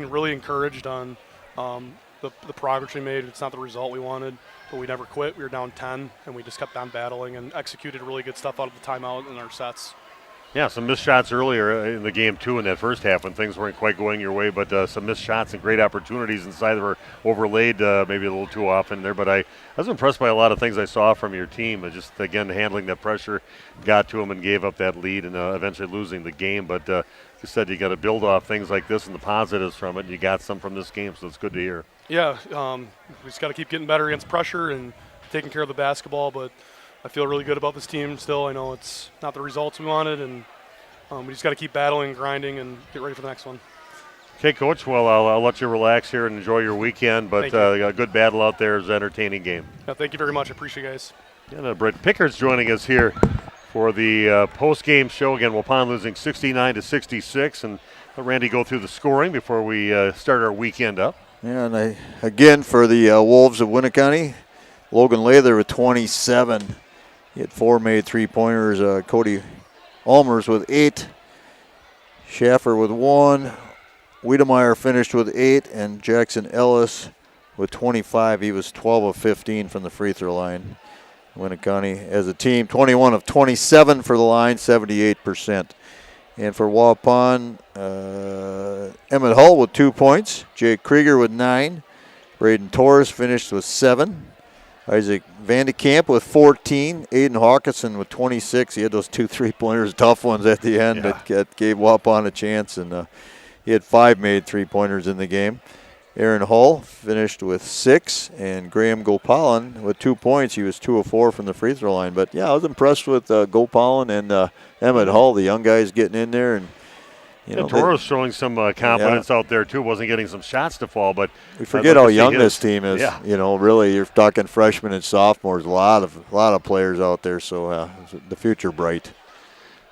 really encouraged on the progress we made. It's not the result we wanted, but we never quit. We were down 10, and we just kept on battling and executed really good stuff out of the timeout in our sets. Yeah, some missed shots earlier in the game, too, in that first half when things weren't quite going your way, but some missed shots and great opportunities inside that were overlaid maybe a little too often there. But I was impressed by a lot of things I saw from your team. Just, again, handling that pressure got to them and gave up that lead and eventually losing the game. But you said you got to build off things like this and the positives from it, and you got some from this game, so it's good to hear. Yeah, we just got to keep getting better against pressure and taking care of the basketball, but I feel really good about this team still. I know it's not the results we wanted, and we just got to keep battling, grinding, and get ready for the next one. Okay, Coach. Well, I'll let you relax here and enjoy your weekend, but a good battle out there is an entertaining game. Yeah, thank you very much. I appreciate you guys. And Brett Pickards joining us here for the post-game show. Again, Waupun losing 69-66, and let Randy go through the scoring before we start our weekend up. Yeah, and again for the Wolves of Winneconne, Logan Lather with 27. He had 4 made three-pointers. Cody Almers with 8. Schaffer with 1. Wiedemeyer finished with 8. And Jackson Ellis with 25. He was 12 of 15 from the free throw line. Winneconne as a team, 21 of 27 for the line, 78%. And for Waupun, Emmett Hull with 2 points. Jake Krieger with 9. Braden Torres finished with 7. Isaac Vandekamp with 14. Aiden Hawkinson with 26. He had those 2 3-pointers, tough ones at the end that gave Waupun a chance. And he had 5 made three-pointers in the game. Aaron Hull finished with 6. And Graham Gopalin with 2 points. He was 2 of 4 from the free throw line. But, yeah, I was impressed with Gopalin and Emmett Hull, the young guys getting in there. And Toro's showing some confidence out there, too. Wasn't getting some shots to fall, but we forget how young this team is. Yeah. Really, you're talking freshmen and sophomores. A lot of players out there, so the future bright.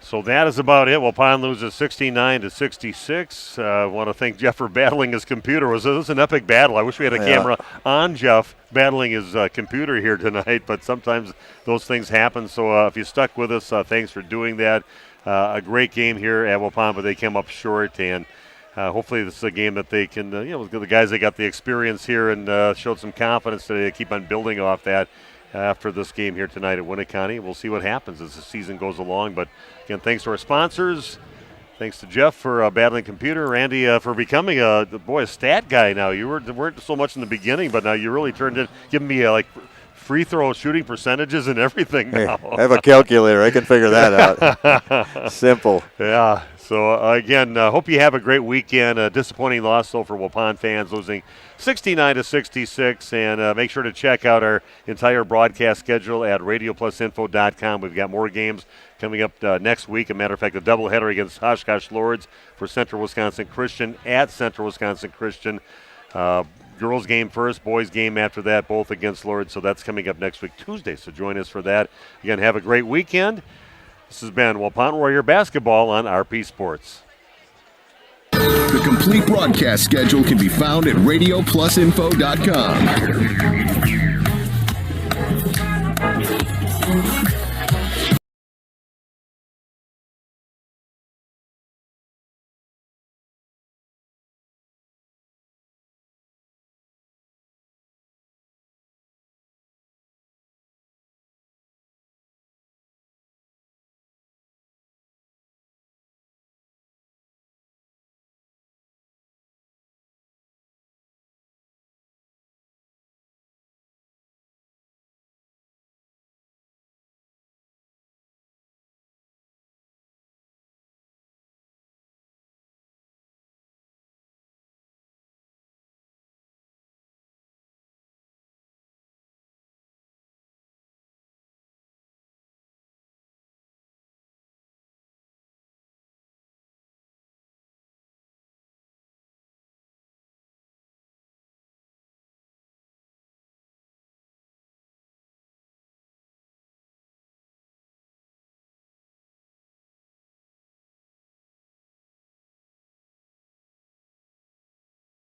So that is about it. Waupun loses 69-66. I want to thank Jeff for battling his computer. This was an epic battle. I wish we had a camera on Jeff battling his computer here tonight, but sometimes those things happen. So if you stuck with us, thanks for doing that. A great game here at Waupun, but they came up short, and hopefully this is a game that they can, the guys that got the experience here and showed some confidence today to keep on building off that after this game here tonight at Winneconne. We'll see what happens as the season goes along. But again, thanks to our sponsors. Thanks to Jeff for battling computer. Randy for becoming a stat guy now. You weren't so much in the beginning, but now you really turned in, giving me free throw shooting percentages and everything now. Hey, I have a calculator. I can figure that out. Simple. Yeah. So, again, hope you have a great weekend. A disappointing loss, though, for Waupun fans, losing 69-66. And make sure to check out our entire broadcast schedule at radioplusinfo.com. We've got more games coming up next week. As a matter of fact, a doubleheader against Oshkosh Lords for Central Wisconsin Christian at Central Wisconsin Christian. Girls game first, boys game after that, both against Lords. So that's coming up next week, Tuesday. So join us for that. Again, have a great weekend. This has been Waupun Warrior Basketball on RP Sports. The complete broadcast schedule can be found at radioplusinfo.com.